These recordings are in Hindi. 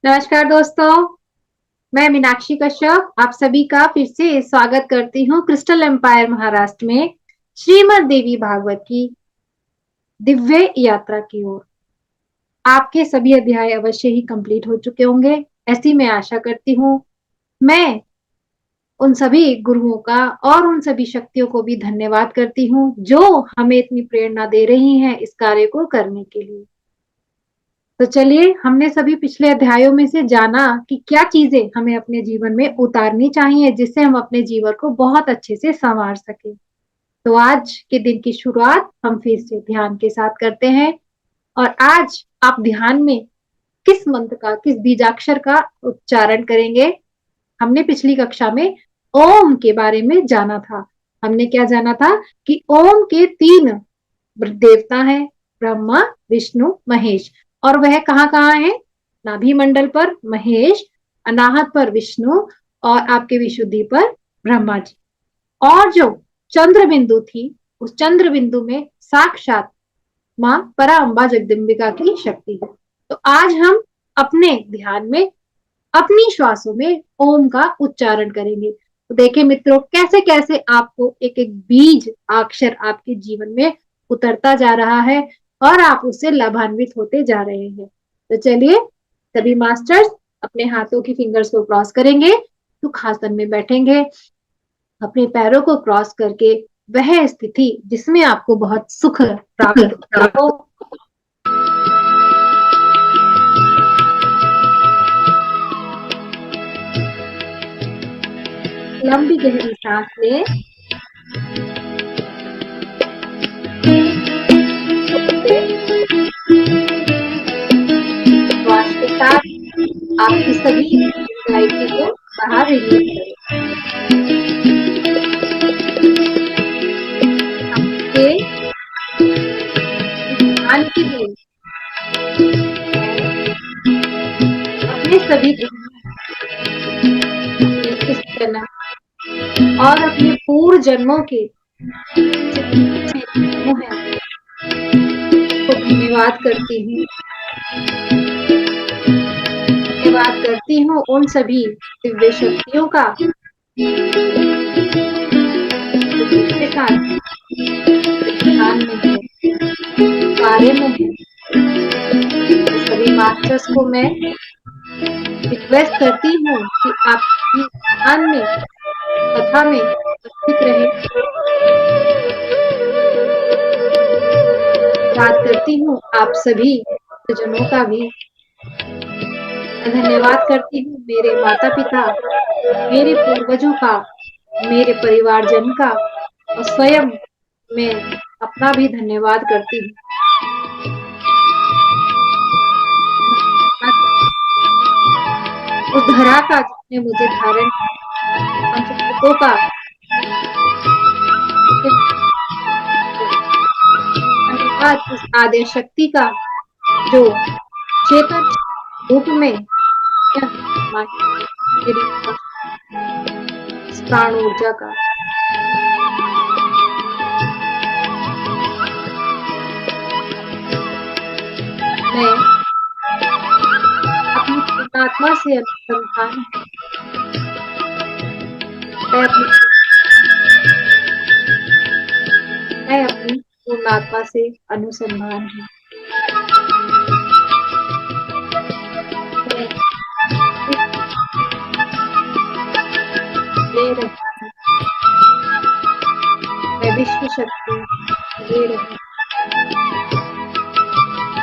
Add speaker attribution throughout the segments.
Speaker 1: नमस्कार दोस्तों, मैं मीनाक्षी कश्यप आप सभी का फिर से स्वागत करती हूँ क्रिस्टल एम्पायर महाराष्ट्र में श्रीमद् देवी भागवत की दिव्य यात्रा की ओर। आपके सभी अध्याय अवश्य ही कंप्लीट हो चुके होंगे, ऐसी मैं आशा करती हूँ। मैं उन सभी गुरुओं का और उन सभी शक्तियों को भी धन्यवाद करती हूँ जो हमें इतनी प्रेरणा दे रही हैं इस कार्य को करने के लिए। तो चलिए, हमने सभी पिछले अध्यायों में से जाना कि क्या चीजें हमें अपने जीवन में उतारनी चाहिए जिससे हम अपने जीवन को बहुत अच्छे से संवार सके। तो आज के दिन की शुरुआत हम फिर से ध्यान के साथ करते हैं। और आज आप ध्यान में किस मंत्र का, किस बीजाक्षर का उच्चारण करेंगे? हमने पिछली कक्षा में ओम के बारे में जाना था। हमने क्या जाना था कि ओम के 3 देवता हैं, ब्रह्मा, विष्णु, महेश। और वह कहाँ-कहाँ है? नाभि मंडल पर महेश, अनाहत पर विष्णु और आपके विशुद्धि पर ब्रह्मा जी। और जो चंद्र बिंदु थी, उस चंद्र बिंदु में साक्षात माँ पराअंबा जगदम्बिका की शक्ति है। तो आज हम अपने ध्यान में, अपनी श्वासों में ओम का उच्चारण करेंगे। तो देखिए मित्रों, कैसे कैसे आपको एक एक बीज अक्षर आपके जीवन में उतरता जा रहा है और आप उससे लाभान्वित होते जा रहे हैं। तो चलिए, सभी मास्टर्स अपने हाथों की फिंगर्स को क्रॉस करेंगे, सुखासन में बैठेंगे, अपने पैरों को क्रॉस करके वह स्थिति जिसमें आपको बहुत सुख प्राप्त होता हो। लंबी गहरी सांस लें। श्वास के साथ आपकी सभी एंजाइटी को बाहर रिलीज करें। आपके ध्यान के लिए अपने सभी इस जन्म और अपने पूर्व जन्मों के को धन्यवाद करती हूँ। धन्यवाद करती हूँ उन सभी दिव्य शक्तियों का के साथ ध्यान में है, कार्य में है। सभी मास्टर्स को मैं रिक्वेस्ट करती हूँ कि आप ध्यान में, कथा में उपस्थित रहे। बात करती हूँ आप सभी जनों का भी। धन्यवाद करती हूँ मेरे माता पिता, मेरे पूर्वजों का, मेरे परिवारजन का और स्वयं मैं अपना भी धन्यवाद करती हूँ। उस धरा का जिसने मुझे धारण, पंचभूतों का धन्यवाद, उस आद्य शक्ति का जो चेतन रूप में प्राण ऊर्जा का। मैं अपनी आत्मा से अनुसंधान, मैं अपनी पूर्णात्मा से अनुसंधान हूँ। मैं विश्व शक्ति दे रही,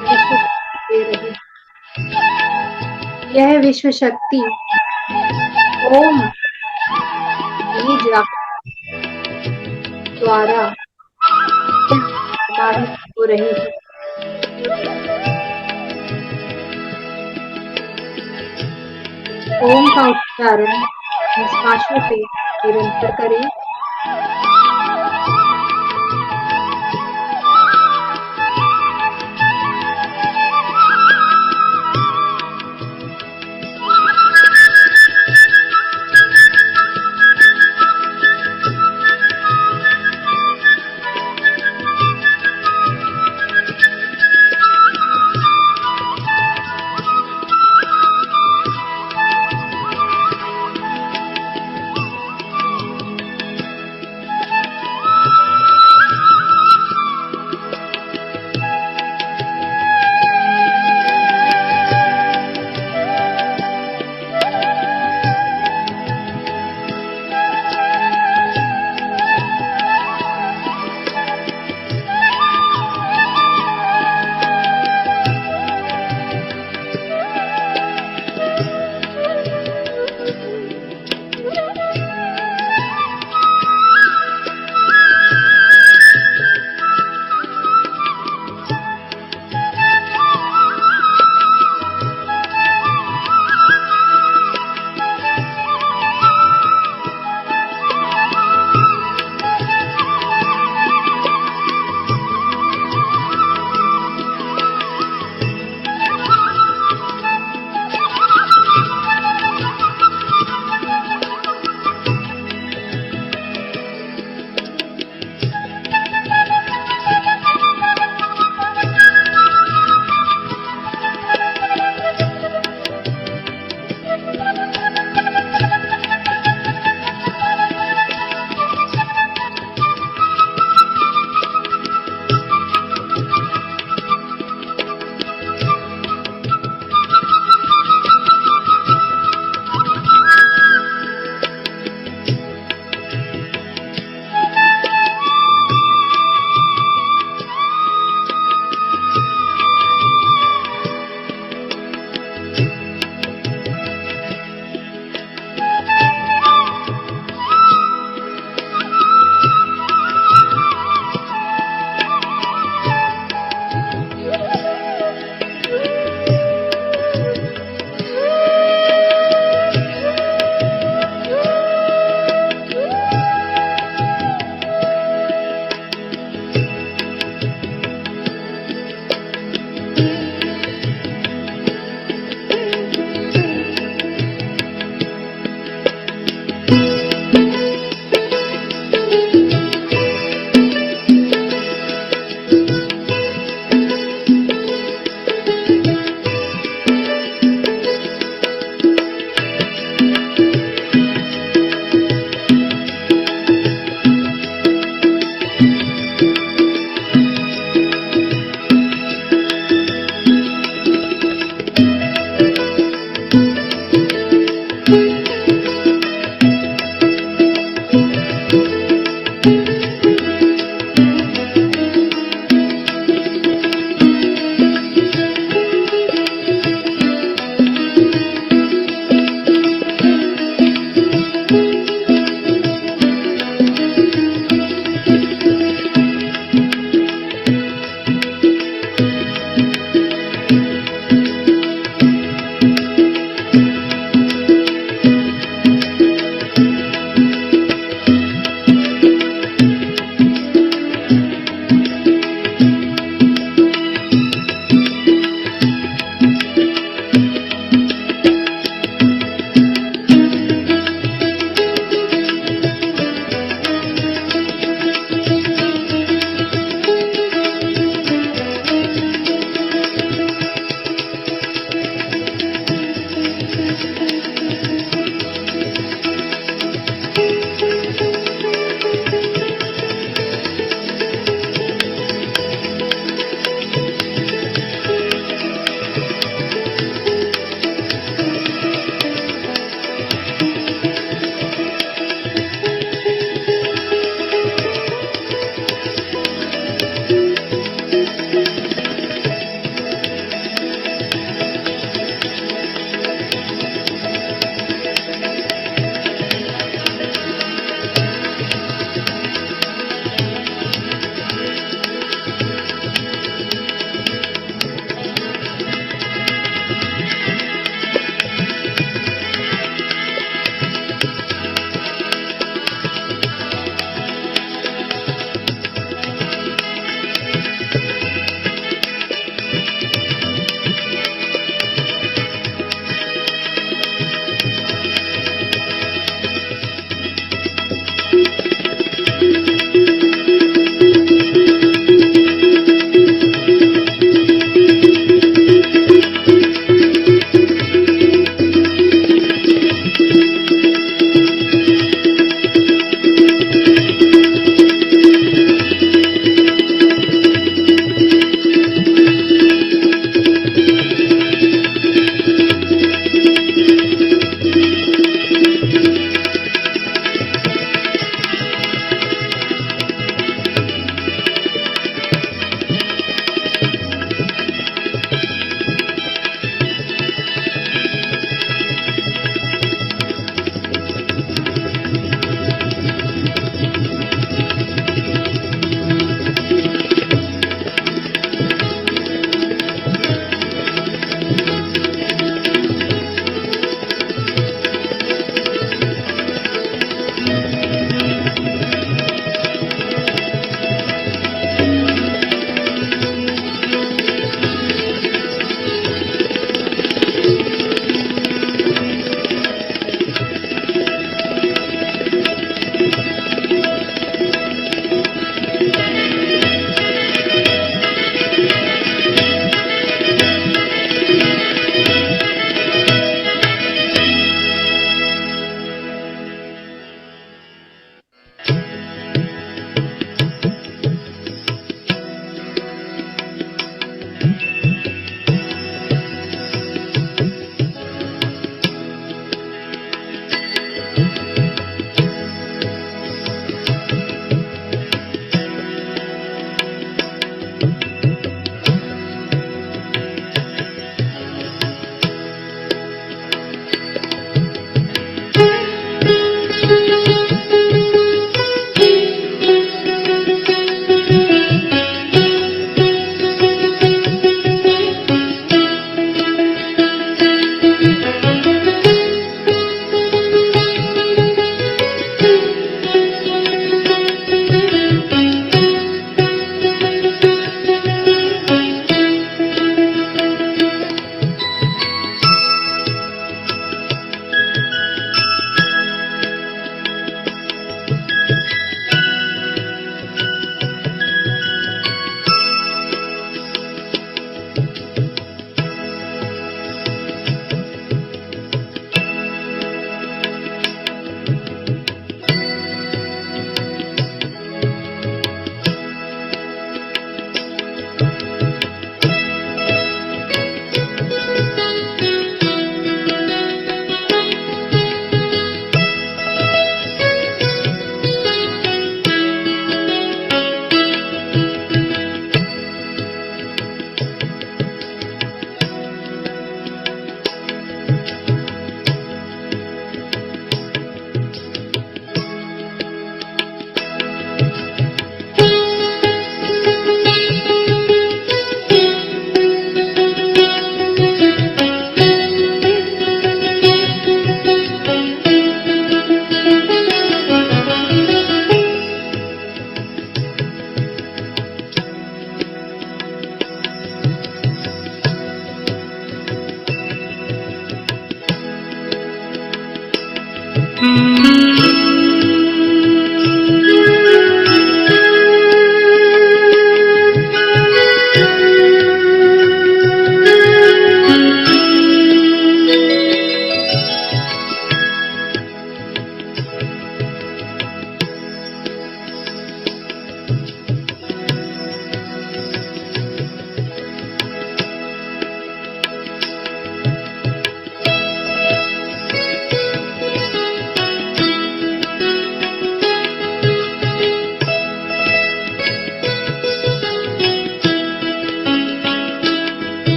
Speaker 1: विश्व शक्ति दे रही। यह विश्व शक्ति ओम बीज द्वारा प्रमाणित हो रही है। ओम का उच्चारण निश्वासों पे निरंतर करें।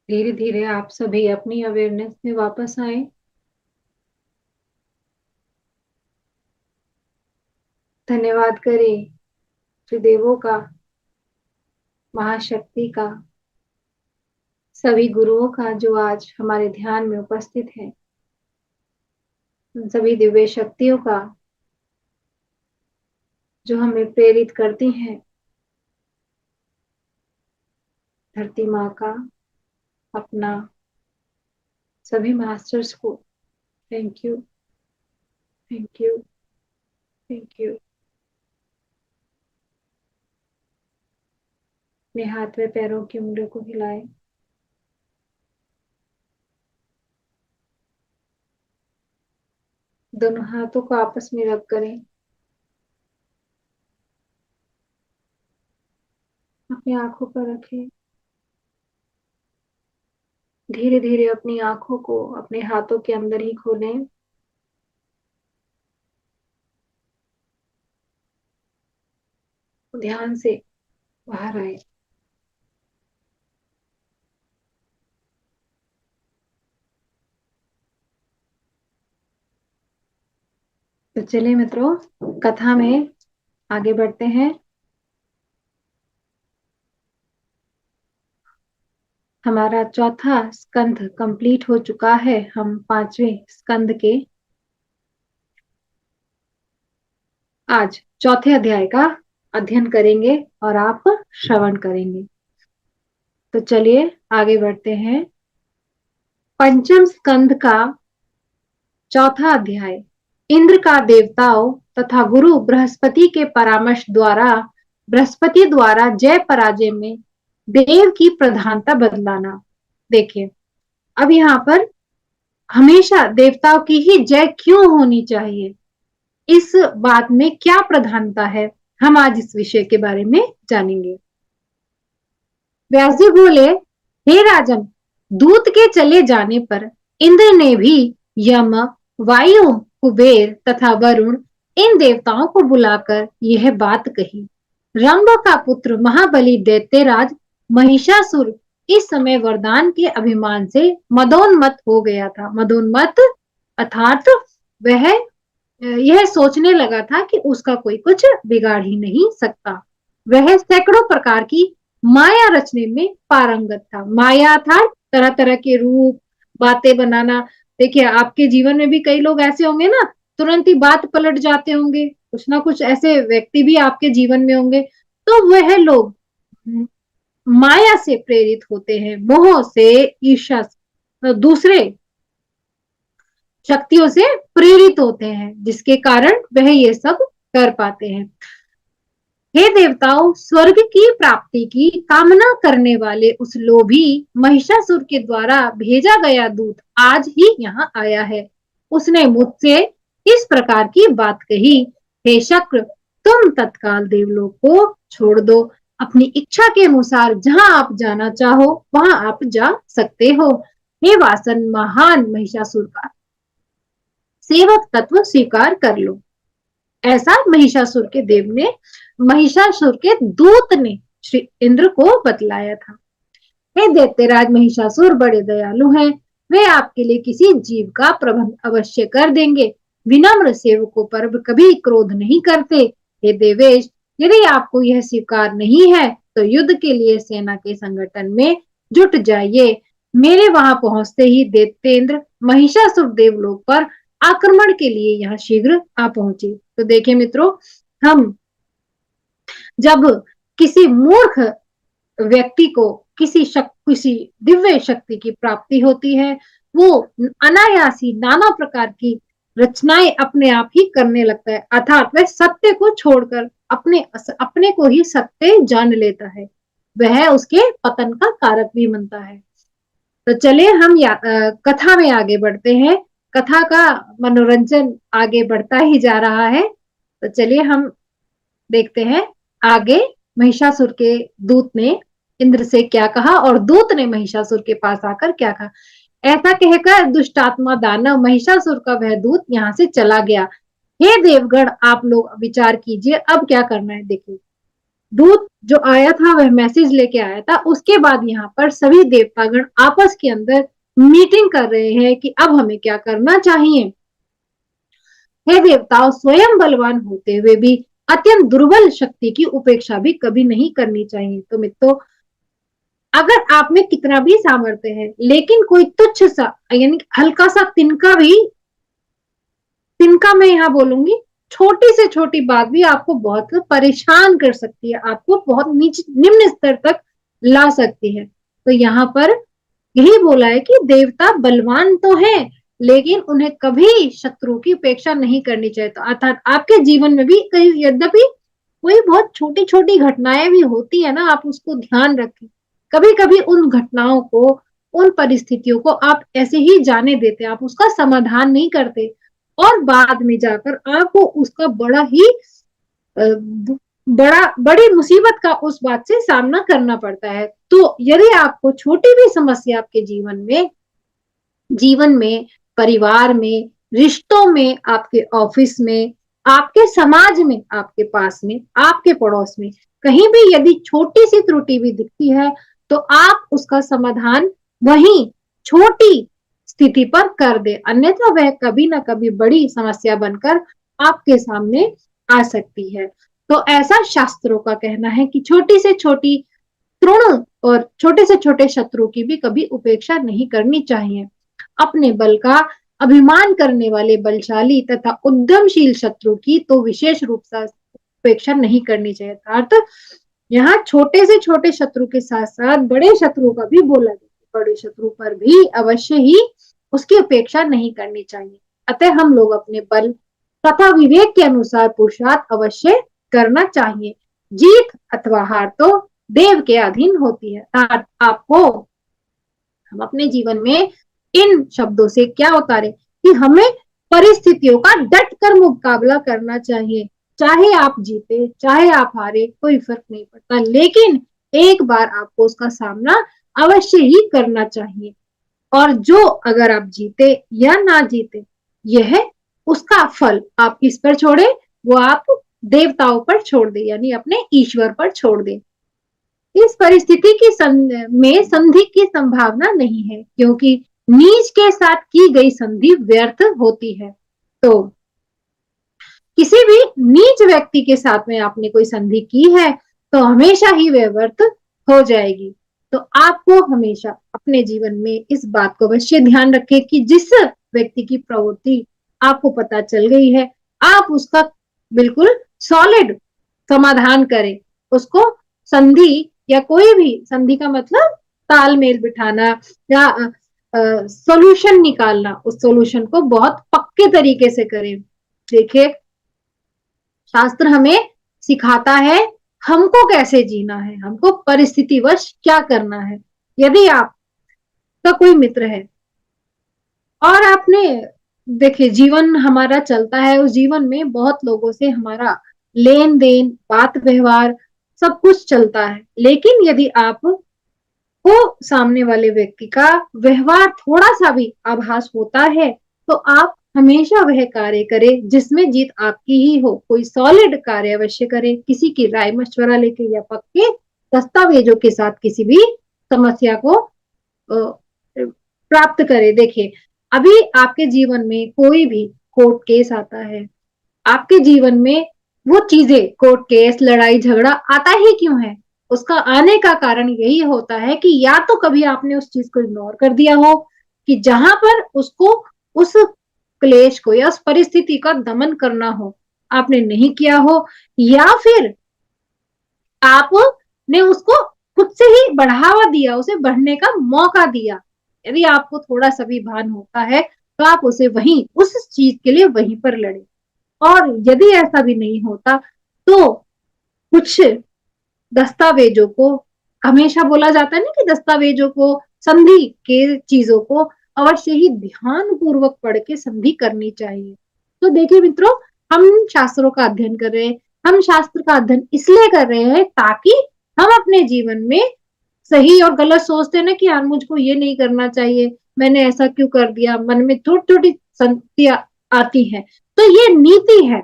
Speaker 1: धीरे धीरे आप सभी अपनी अवेयरनेस में वापस आए। धन्यवाद करें त्रिदेवों का, महाशक्ति का, सभी गुरुओं का जो आज हमारे ध्यान में उपस्थित है, उन सभी दिव्य शक्तियों का जो हमें प्रेरित करती हैं, धरती माँ का, अपना सभी मास्टर्स को thank you, thank you, thank you. अपने हाथ में पैरों की उंगलियों को हिलाएं। दोनों हाथों को आपस में रब करें। अपनी आंखों पर रखें। धीरे धीरे अपनी आंखों को अपने हाथों के अंदर ही खोलें। ध्यान से बाहर आए। तो चलिए मित्रों, कथा में आगे बढ़ते हैं। हमारा चौथा स्कंध कंप्लीट हो चुका है। हम पांचवें स्कंध के आज चौथे अध्याय का अध्ययन करेंगे और आप श्रवण करेंगे। तो चलिए आगे बढ़ते हैं। पंचम स्कंध का चौथा अध्याय। इंद्र का देवताओं तथा गुरु बृहस्पति के परामर्श द्वारा बृहस्पति द्वारा जय पराजय में देव की प्रधानता बदलाना। देखिए, अब यहाँ पर हमेशा देवताओं की ही जय क्यों होनी चाहिए, इस बात में क्या प्रधानता है, हम आज इस विषय के बारे में जानेंगे। व्यास जी बोले, हे राजन, दूत के चले जाने पर इंद्र ने भी यम, वायु, कुबेर तथा वरुण इन देवताओं को बुलाकर यह बात कही। रंभ का पुत्र महाबली दैत्यराज महिषासुर इस समय वरदान के अभिमान से मदोन्मत्त हो गया था। मदोन्मत्त अर्थात वह यह सोचने लगा था कि उसका कोई कुछ बिगाड़ ही नहीं सकता। वह सैकड़ों प्रकार की माया रचने में पारंगत था। माया था तरह तरह के रूप, बातें बनाना। देखिए, आपके जीवन में भी कई लोग ऐसे होंगे ना, तुरंत ही बात पलट जाते होंगे। कुछ ना कुछ ऐसे व्यक्ति भी आपके जीवन में होंगे। तो वह लोग माया से प्रेरित होते हैं, मोह से, ईर्ष्या से, दूसरे शक्तियों से प्रेरित होते हैं, जिसके कारण वह ये सब कर पाते हैं। हे देवताओं, स्वर्ग की प्राप्ति की कामना करने वाले उस लोभी महिषासुर के द्वारा भेजा गया दूत आज ही यहाँ आया है। उसने मुझसे इस प्रकार की बात कही, हे शक्र, तुम तत्काल देवलोक को छोड़ दो। अपनी इच्छा के अनुसार जहां आप जाना चाहो वहां आप जा सकते हो। हे वासन महान महिषासुर का सेवक तत्व स्वीकार कर लो। ऐसा महिषासुर के देव ने, महिषासुर के दूत ने श्री इंद्र को बतलाया था। हे दैत्यराज महिषासुर बड़े दयालु हैं। वे आपके लिए किसी जीव का प्रबंध अवश्य कर देंगे। विनम्र सेवकों पर कभी क्रोध नहीं करते। हे देवेश, यदि आपको यह स्वीकार नहीं है तो युद्ध के लिए सेना के संगठन में जुट जाइए। मेरे वहां पहुंचते ही दैत्येंद्र महिषासुर देवलोक पर आक्रमण के लिए यहाँ शीघ्र आ पहुंचे। तो देखिए मित्रों, हम जब किसी मूर्ख व्यक्ति को किसी दिव्य शक्ति की प्राप्ति होती है, वो अनायासी नाना प्रकार की रचनाएं अपने आप ही करने लगता है, अर्थात वह सत्य को छोड़कर अपने को ही सत्य जान लेता है। वह उसके पतन का कारक भी बनता है। तो चलिए हम कथा में आगे बढ़ते हैं। कथा का मनोरंजन आगे बढ़ता ही जा रहा है। तो चलिए हम देखते हैं आगे महिषासुर के दूत ने इंद्र से क्या कहा और दूत ने महिषासुर के पास आकर क्या कहा। ऐसा कहकर दुष्टात्मा दानव महिषासुर का वह दूत यहाँ से चला गया। हे देवगण, आप लोग विचार कीजिए अब क्या करना है। देखिए, दूत जो आया था वह मैसेज लेके आया था। उसके बाद यहाँ पर सभी देवतागण आपस के अंदर मीटिंग कर रहे हैं कि अब हमें क्या करना चाहिए। हे देवताओं, स्वयं बलवान होते हुए भी अत्यंत दुर्बल शक्ति की उपेक्षा भी कभी नहीं करनी चाहिए। तो मित्रों, अगर आप में कितना भी सामर्थ्य है लेकिन कोई तुच्छ सा यानी हल्का सा तिनका मैं यहाँ बोलूंगी, छोटी से छोटी बात भी आपको बहुत परेशान कर सकती है, आपको बहुत निम्न स्तर तक ला सकती है। तो यहाँ पर यही बोला है कि देवता बलवान तो है लेकिन उन्हें कभी शत्रु की उपेक्षा नहीं करनी चाहिए। तो अर्थात आपके जीवन में भी कहीं यद्यपि कोई बहुत छोटी छोटी घटनाएं भी होती है ना, आप उसको ध्यान रखें। कभी कभी उन घटनाओं को, उन परिस्थितियों को आप ऐसे ही जाने देते, आप उसका समाधान नहीं करते और बाद में जाकर आपको उसका बड़ी मुसीबत का उस बात से सामना करना पड़ता है। तो यदि आपको छोटी भी समस्या आपके जीवन में, परिवार में, रिश्तों में, आपके ऑफिस में, आपके समाज में, आपके पास में, आपके पड़ोस में कहीं भी यदि छोटी सी त्रुटि भी दिखती है तो आप उसका समाधान वहीं छोटी स्थिति पर कर दे, अन्यथा वह कभी ना कभी बड़ी समस्या बनकर आपके सामने आ सकती है। तो ऐसा शास्त्रों का कहना है कि छोटी से छोटी तृण और छोटे से छोटे शत्रु की भी कभी उपेक्षा नहीं करनी चाहिए। अपने बल का अभिमान करने वाले बलशाली तथा उद्यमशील शत्रु की तो विशेष रूप से उपेक्षा नहीं करनी चाहिए। अर्थात यहाँ छोटे से छोटे शत्रु के साथ साथ बड़े शत्रु का भी बोला गया, बड़े शत्रु पर भी अवश्य ही उसकी उपेक्षा नहीं करनी चाहिए। अतः हम लोग अपने बल तथा विवेक के अनुसार पुरुषार्थ अवश्य करना चाहिए। जीत अथवा हार तो देव के अधीन होती है। आपको हम अपने जीवन में इन शब्दों से क्या उतारे कि हमें परिस्थितियों का डट कर मुकाबला करना चाहिए। चाहे आप जीते चाहे आप हारे कोई फर्क नहीं पड़ता, लेकिन एक बार आपको उसका सामना अवश्य ही करना चाहिए। और जो अगर आप जीते या ना जीते, यह उसका फल आप किस पर छोड़े, वो आप देवताओं पर छोड़ दे, यानी अपने ईश्वर पर छोड़ दे। इस परिस्थिति की में संधि की संभावना नहीं है क्योंकि नीच के साथ की गई संधि व्यर्थ होती है। तो किसी भी नीच व्यक्ति के साथ में आपने कोई संधि की है तो हमेशा ही वह व्यर्थ हो जाएगी। तो आपको हमेशा अपने जीवन में इस बात को अवश्य ध्यान रखें कि जिस व्यक्ति की प्रवृत्ति आपको पता चल गई है, आप उसका बिल्कुल सॉलिड समाधान करें। उसको संधि या कोई भी संधि का मतलब तालमेल बिठाना या सॉल्यूशन निकालना, उस सॉल्यूशन को बहुत पक्के तरीके से करें। देखिए, शास्त्र हमें सिखाता है हमको कैसे जीना है, हमको परिस्थितिवश क्या करना है। यदि आपका कोई मित्र है और आपने देखिए जीवन हमारा चलता है, उस जीवन में बहुत लोगों से हमारा लेन देन, बात व्यवहार सब कुछ चलता है, लेकिन यदि आप को सामने वाले व्यक्ति का व्यवहार थोड़ा सा भी आभास होता है, तो आप हमेशा वह कार्य करें जिसमें जीत आपकी ही हो। कोई सॉलिड कार्य अवश्य करें, किसी की राय मशवरा लेके या पक्के दस्तावेजों के साथ किसी भी समस्या को प्राप्त करें। देखिए, अभी आपके जीवन में कोई भी कोर्ट केस आता है, आपके जीवन में वो चीजें, कोर्ट केस, लड़ाई झगड़ा आता ही क्यों है? उसका आने का कारण यही होता है कि या तो कभी आपने उस चीज को इग्नोर कर दिया हो, कि जहां पर उसको, उस क्लेश को या उस परिस्थिति का दमन करना हो, आपने नहीं किया हो, या फिर आपने उसको खुद से ही बढ़ावा दिया, उसे बढ़ने का मौका दिया। यदि आपको थोड़ा सा भी भान होता है तो आप उसे वहीं, उस चीज के लिए वहीं पर लड़े। और यदि ऐसा भी नहीं होता तो कुछ दस्तावेजों को, हमेशा बोला जाता है ना कि दस्तावेजों को, संधि के चीजों को अवश्य ही ध्यान पूर्वक पढ़ के संधि करनी चाहिए। तो देखिए मित्रों, हम शास्त्रों का अध्ययन कर रहे हैं। हम शास्त्र का अध्ययन इसलिए कर रहे हैं ताकि हम अपने जीवन में सही और गलत सोचते हैं ना, कि यार मुझको ये नहीं करना चाहिए, मैंने ऐसा क्यों कर दिया, मन में छोटी छोटी संगतियां आती हैं। तो ये नीति है।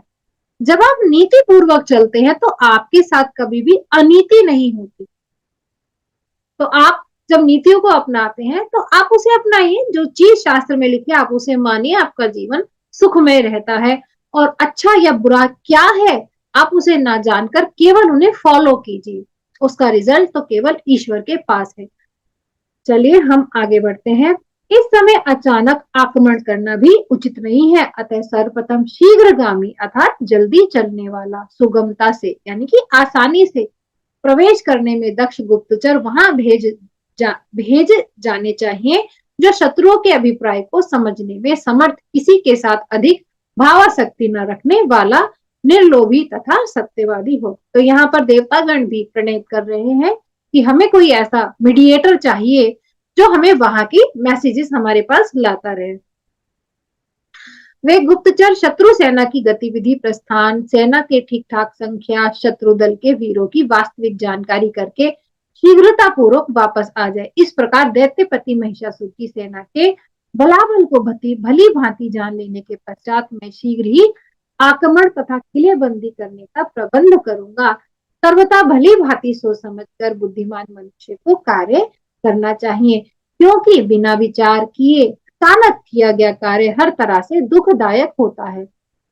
Speaker 1: जब आप नीति पूर्वक चलते हैं तो आपके साथ कभी भी अनीति नहीं होती। तो आप जब नीतियों को अपनाते हैं तो आप उसे अपनाइए, जो चीज शास्त्र में लिखी है आप उसे मानिए, आपका जीवन सुखमय रहता है। और अच्छा या बुरा क्या है, आप उसे ना जानकर केवल उन्हें फॉलो कीजिए, उसका रिजल्ट तो केवल ईश्वर के पास है। चलिए हम आगे बढ़ते हैं। इस समय अचानक आक्रमण करना भी उचित नहीं है, अतः सर्वप्रथम शीघ्रगामी अर्थात जल्दी चलने वाला, सुगमता से यानी कि आसानी से प्रवेश करने में दक्ष गुप्तचर वहां भेज जाने चाहिए, जो शत्रुओं के अभिप्राय को समझने में समर्थ, किसी के साथ अधिक भावासक्ति न रखने वाला, निर्लोभी तथा सत्यवादी हो। तो यहाँ पर देवतागण भी प्रणित कर रहे हैं कि हमें कोई ऐसा मीडिएटर चाहिए जो हमें वहां की मैसेजेस हमारे पास लाता रहे। वे गुप्तचर शत्रु सेना की गतिविधि, प्रस्थान, सेना के ठीक ठाक संख्या, शत्रु दल के वीरों की वास्तविक जानकारी करके शीघ्रता पूर्वक वापस आ जाए। इस प्रकार दैत्यपति महिषासुर की सेना के बलाबल को भली भांति जान लेने के पश्चात मैं शीघ्र ही आक्रमण तथा किलेबंदी करने का प्रबंध करूंगा। सर्वथा भली भांति सोच समझकर बुद्धिमान मनुष्य को कार्य करना चाहिए, क्योंकि बिना विचार किए अचानक किया गया कार्य हर तरह से दुखदायक होता है।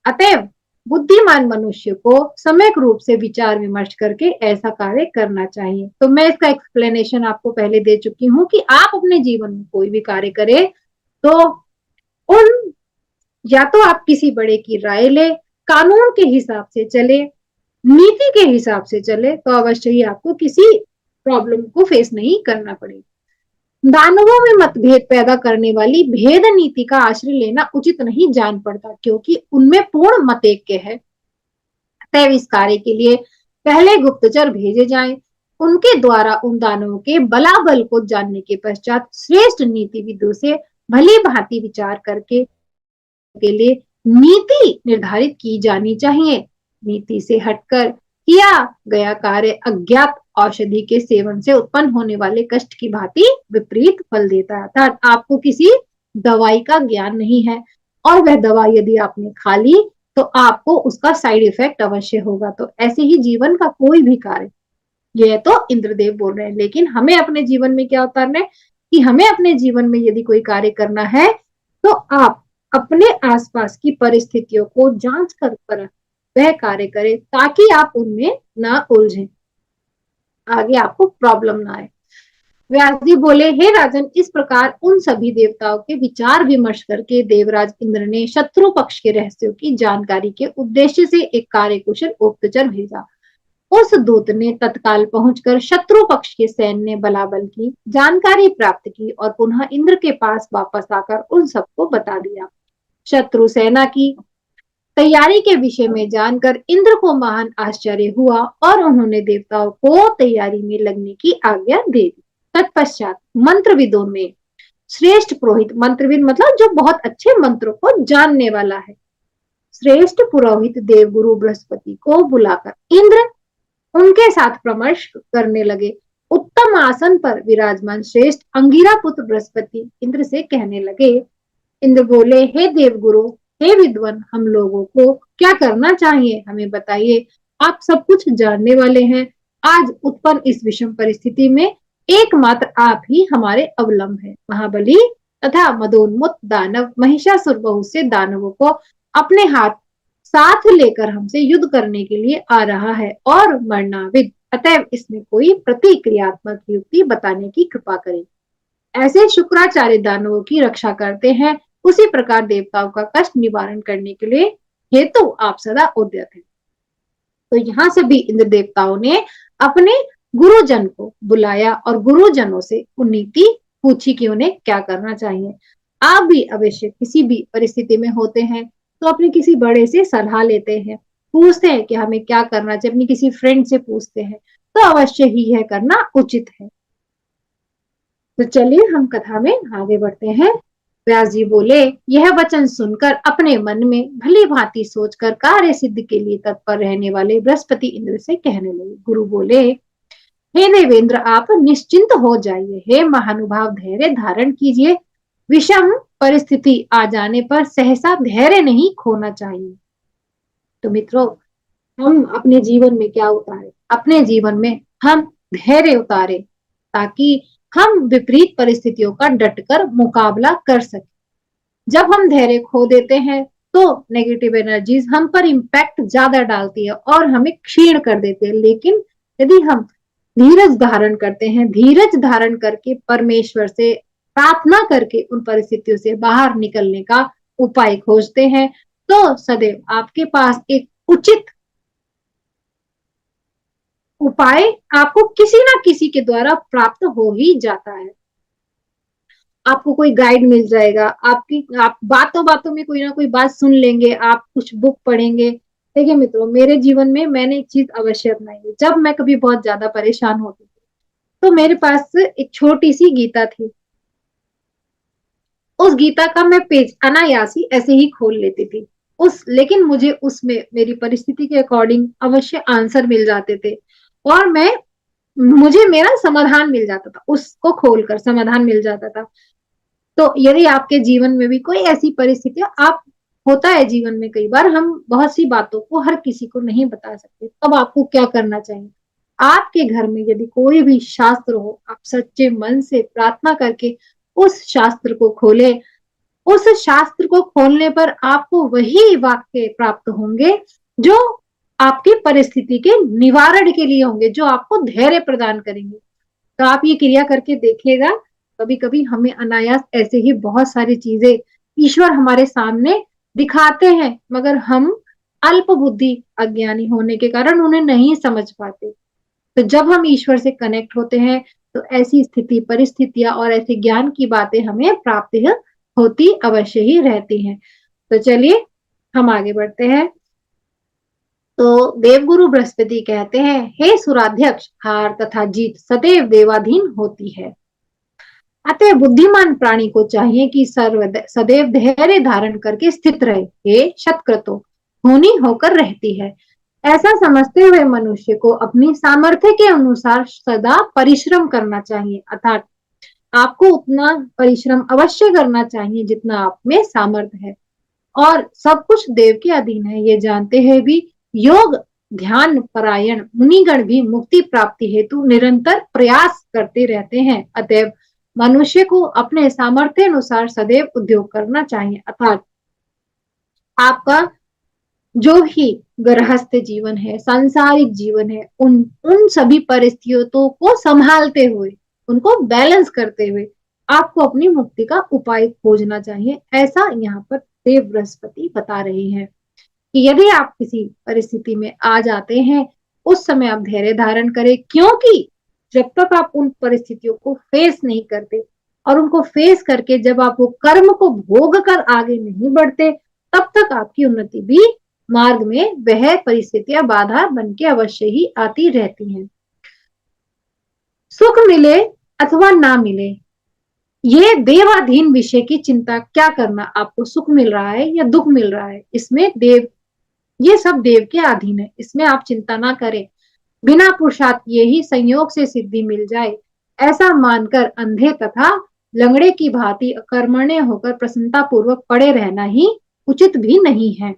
Speaker 1: अतएव बुद्धिमान मनुष्य को सम्यक रूप से विचार विमर्श करके ऐसा कार्य करना चाहिए। तो मैं इसका एक्सप्लेनेशन आपको पहले दे चुकी हूँ कि आप अपने जीवन में कोई भी कार्य करें तो उन, या तो आप किसी बड़े की राय ले, कानून के हिसाब से चले, नीति के हिसाब से चले, तो अवश्य ही आपको किसी प्रॉब्लम को फेस नहीं करना पड़ेगा। दानवों में मतभेद पैदा करने वाली भेद नीति का आश्रय लेना उचित नहीं जान पड़ता, क्योंकि उनमें पूर्ण मतैक्य है। अतएव इस कार्य के लिए पहले गुप्तचर भेजे जाएं, उनके द्वारा उन दानवों के बलाबल को जानने के पश्चात श्रेष्ठ नीतिविदों से भली भांति विचार करके के लिए नीति निर्धारित की जानी चाहिए। नीति से हटकर किया गया कार्य अज्ञात औषधि के सेवन से उत्पन्न होने वाले कष्ट की भांति विपरीत फल देता है। अर्थात आपको किसी दवाई का ज्ञान नहीं है और वह दवा यदि आपने खा ली तो आपको उसका साइड इफेक्ट अवश्य होगा। तो ऐसे ही जीवन का कोई भी कार्य, यह तो इंद्रदेव बोल रहे हैं, लेकिन हमें अपने जीवन में क्या उतारना है कि हमें अपने जीवन में यदि कोई कार्य करना है तो आप अपने आसपास की परिस्थितियों को जांच कर वह कार्य करें, ताकि आप उनमें ना उलझें, आगे आपको प्रॉब्लम ना आए। व्यास जी बोले, हे राजन, इस प्रकार उन सभी देवताओं के विचार विमर्श करके देवराज इंद्र ने शत्रु पक्ष के रहस्यों की जानकारी के उद्देश्य से एक कार्यकुशल गुप्तचर भेजा। उस दूत ने तत्काल पहुंचकर शत्रु पक्ष के सैन्य बलाबल की जानकारी प्राप्त की और पुनः इंद्र के पास वापस आकर उन सबको बता दिया। शत्रु सेना की तैयारी के विषय में जानकर इंद्र को महान आश्चर्य हुआ और उन्होंने देवताओं को तैयारी में लगने की आज्ञा दे दी। तत्पश्चात मंत्रविदों में श्रेष्ठ पुरोहित, मंत्रविद मतलब जो बहुत अच्छे मंत्रों को जानने वाला है, श्रेष्ठ पुरोहित देवगुरु बृहस्पति को बुलाकर इंद्र उनके साथ परामर्श करने लगे। उत्तम आसन पर विराजमान श्रेष्ठ अंगिरा पुत्र बृहस्पति इंद्र से कहने लगे। इंद्र बोले, हे देवगुरु, हे विद्वान, हम लोगों को क्या करना चाहिए, हमें बताइए। आप सब कुछ जानने वाले हैं। आज उत्पन्न इस विषम परिस्थिति में एकमात्र आप ही हमारे अवलंब हैं। महाबली तथा मदोन्मुख दानव महिषासुर बहुत से दानवों को अपने हाथ साथ लेकर हमसे युद्ध करने के लिए आ रहा है और मरणाविद, अतएव इसमें कोई प्रतिक्रियात्मक युक्ति बताने की कृपा करें। ऐसे शुक्राचार्य दानवों की रक्षा करते हैं, उसी प्रकार देवताओं का कष्ट निवारण करने के लिए हेतु आप सदा उद्यत हैं। तो यहाँ से भी इंद्र देवताओं ने अपने गुरुजन को बुलाया और गुरुजनों से नीति पूछी कि उन्हें क्या करना चाहिए। आप भी अवश्य किसी भी परिस्थिति में होते हैं तो अपने किसी बड़े से सलाह लेते हैं, पूछते हैं कि हमें क्या करना चाहिए, अपनी किसी फ्रेंड से पूछते हैं, तो अवश्य ही यह करना उचित है। तो चलिए हम कथा में आगे बढ़ते हैं। व्यास जी बोले, यह वचन सुनकर अपने मन में भली भांति सोचकर कार्य सिद्ध के लिए तत्पर रहने वाले बृहस्पति इंद्र से कहने लगे। गुरु बोले, हे देवेंद्र, आप निश्चिंत हो जाइए। हे महानुभाव, धैर्य धारण कीजिए। विषम परिस्थिति आ जाने पर सहसा धैर्य नहीं खोना चाहिए। तो मित्रों, हम अपने जीवन में क्या उतारे, अपने जीवन में हम धैर्य उतारे ताकि हम विपरीत परिस्थितियों का डटकर मुकाबला कर सके। जब हम धैर्य खो देते हैं तो नेगेटिव एनर्जीज हम पर इम्पैक्ट ज्यादा डालती है और हमें क्षीण कर देते हैं। लेकिन यदि हम धीरज धारण करते हैं, धीरज धारण करके परमेश्वर से प्रार्थना करके उन परिस्थितियों से बाहर निकलने का उपाय खोजते हैं, तो सदैव आपके पास एक उचित उपाय आपको किसी ना किसी के द्वारा प्राप्त हो ही जाता है। आपको कोई गाइड मिल जाएगा, आप बातों बातों में कोई ना कोई बात सुन लेंगे, आप कुछ बुक पढ़ेंगे। देखिए मित्रों, मेरे जीवन में मैंने एक चीज अवश्य अपनाई है। जब मैं कभी बहुत ज्यादा परेशान होती थी तो मेरे पास एक छोटी सी गीता थी। उस गीता का मैं पेज अनायासी ऐसे ही खोल लेती थी। लेकिन मुझे उसमें मेरी परिस्थिति के अकॉर्डिंग अवश्य आंसर मिल जाते थे और मुझे मेरा समाधान मिल जाता था, उसको खोलकर समाधान मिल जाता था। तो यदि आपके जीवन में भी कोई ऐसी परिस्थिति आप होता है जीवन में, कई बार हम बहुत सी बातों को हर किसी को नहीं बता सकते, तब आपको क्या करना चाहिए। आपके घर में यदि कोई भी शास्त्र हो, आप सच्चे मन से प्रार्थना करके उस शास्त्र को खोले। उस शास्त्र को खोलने पर आपको वही वाक्य प्राप्त होंगे जो आपकी परिस्थिति के निवारण के लिए होंगे, जो आपको धैर्य प्रदान करेंगे। तो आप ये क्रिया करके देखिएगा। कभी कभी हमें अनायास ऐसे ही बहुत सारी चीजें ईश्वर हमारे सामने दिखाते हैं, मगर हम अल्प बुद्धि अज्ञानी होने के कारण उन्हें नहीं समझ पाते। तो जब हम ईश्वर से कनेक्ट होते हैं तो ऐसी स्थिति, परिस्थितियां और ऐसे ज्ञान की बातें हमें प्राप्त होती अवश्य ही रहती हैं। तो चलिए हम आगे बढ़ते हैं। तो देवगुरु बृहस्पति कहते हैं, हे सुराध्यक्ष, हार तथा जीत सदैव देवाधीन होती है। अतः बुद्धिमान प्राणी को चाहिए कि सदैव धैर्य धारण करके स्थित रहे। हे शतक्रतो, होनी होकर रहती है, ऐसा समझते हुए मनुष्य को अपनी सामर्थ्य के अनुसार सदा परिश्रम करना चाहिए। अर्थात आपको उतना परिश्रम अवश्य करना चाहिए जितना आप में सामर्थ्य है, और सब कुछ देव के अधीन है। ये जानते हैं भी योग ध्यान परायण मुनिगण भी मुक्ति प्राप्ति हेतु निरंतर प्रयास करते रहते हैं। अतएव मनुष्य को अपने सामर्थ्य अनुसार सदैव उद्योग करना चाहिए। अर्थात आपका जो ही गृहस्थ जीवन है, सांसारिक जीवन है, उन सभी परिस्थितियों को संभालते हुए, उनको बैलेंस करते हुए आपको अपनी मुक्ति का उपाय खोजना चाहिए। ऐसा यहाँ पर देव बृहस्पति बता रहे हैं कि यदि आप किसी परिस्थिति में आ जाते हैं, उस समय आप धैर्य धारण करें, क्योंकि जब तक आप उन परिस्थितियों को फेस नहीं करते और उनको फेस करके जब आप वो कर्म को भोग कर आगे नहीं बढ़ते, तब तक आपकी उन्नति भी मार्ग में वह परिस्थितियां बाधा बन के अवश्य ही आती रहती हैं। सुख मिले अथवा ना मिले, ये देवाधीन विषय की चिंता क्या करना, आपको सुख मिल रहा है या दुख मिल रहा है, इसमें देव, ये सब देव के अधीन है, इसमें आप चिंता ना करें। बिना पुरुषार्थ किए ही संयोग से सिद्धि मिल जाए, ऐसा मानकर अंधे तथा लंगड़े की भांति अकर्मण्य होकर प्रसन्नता पूर्वक पड़े रहना ही उचित भी नहीं है।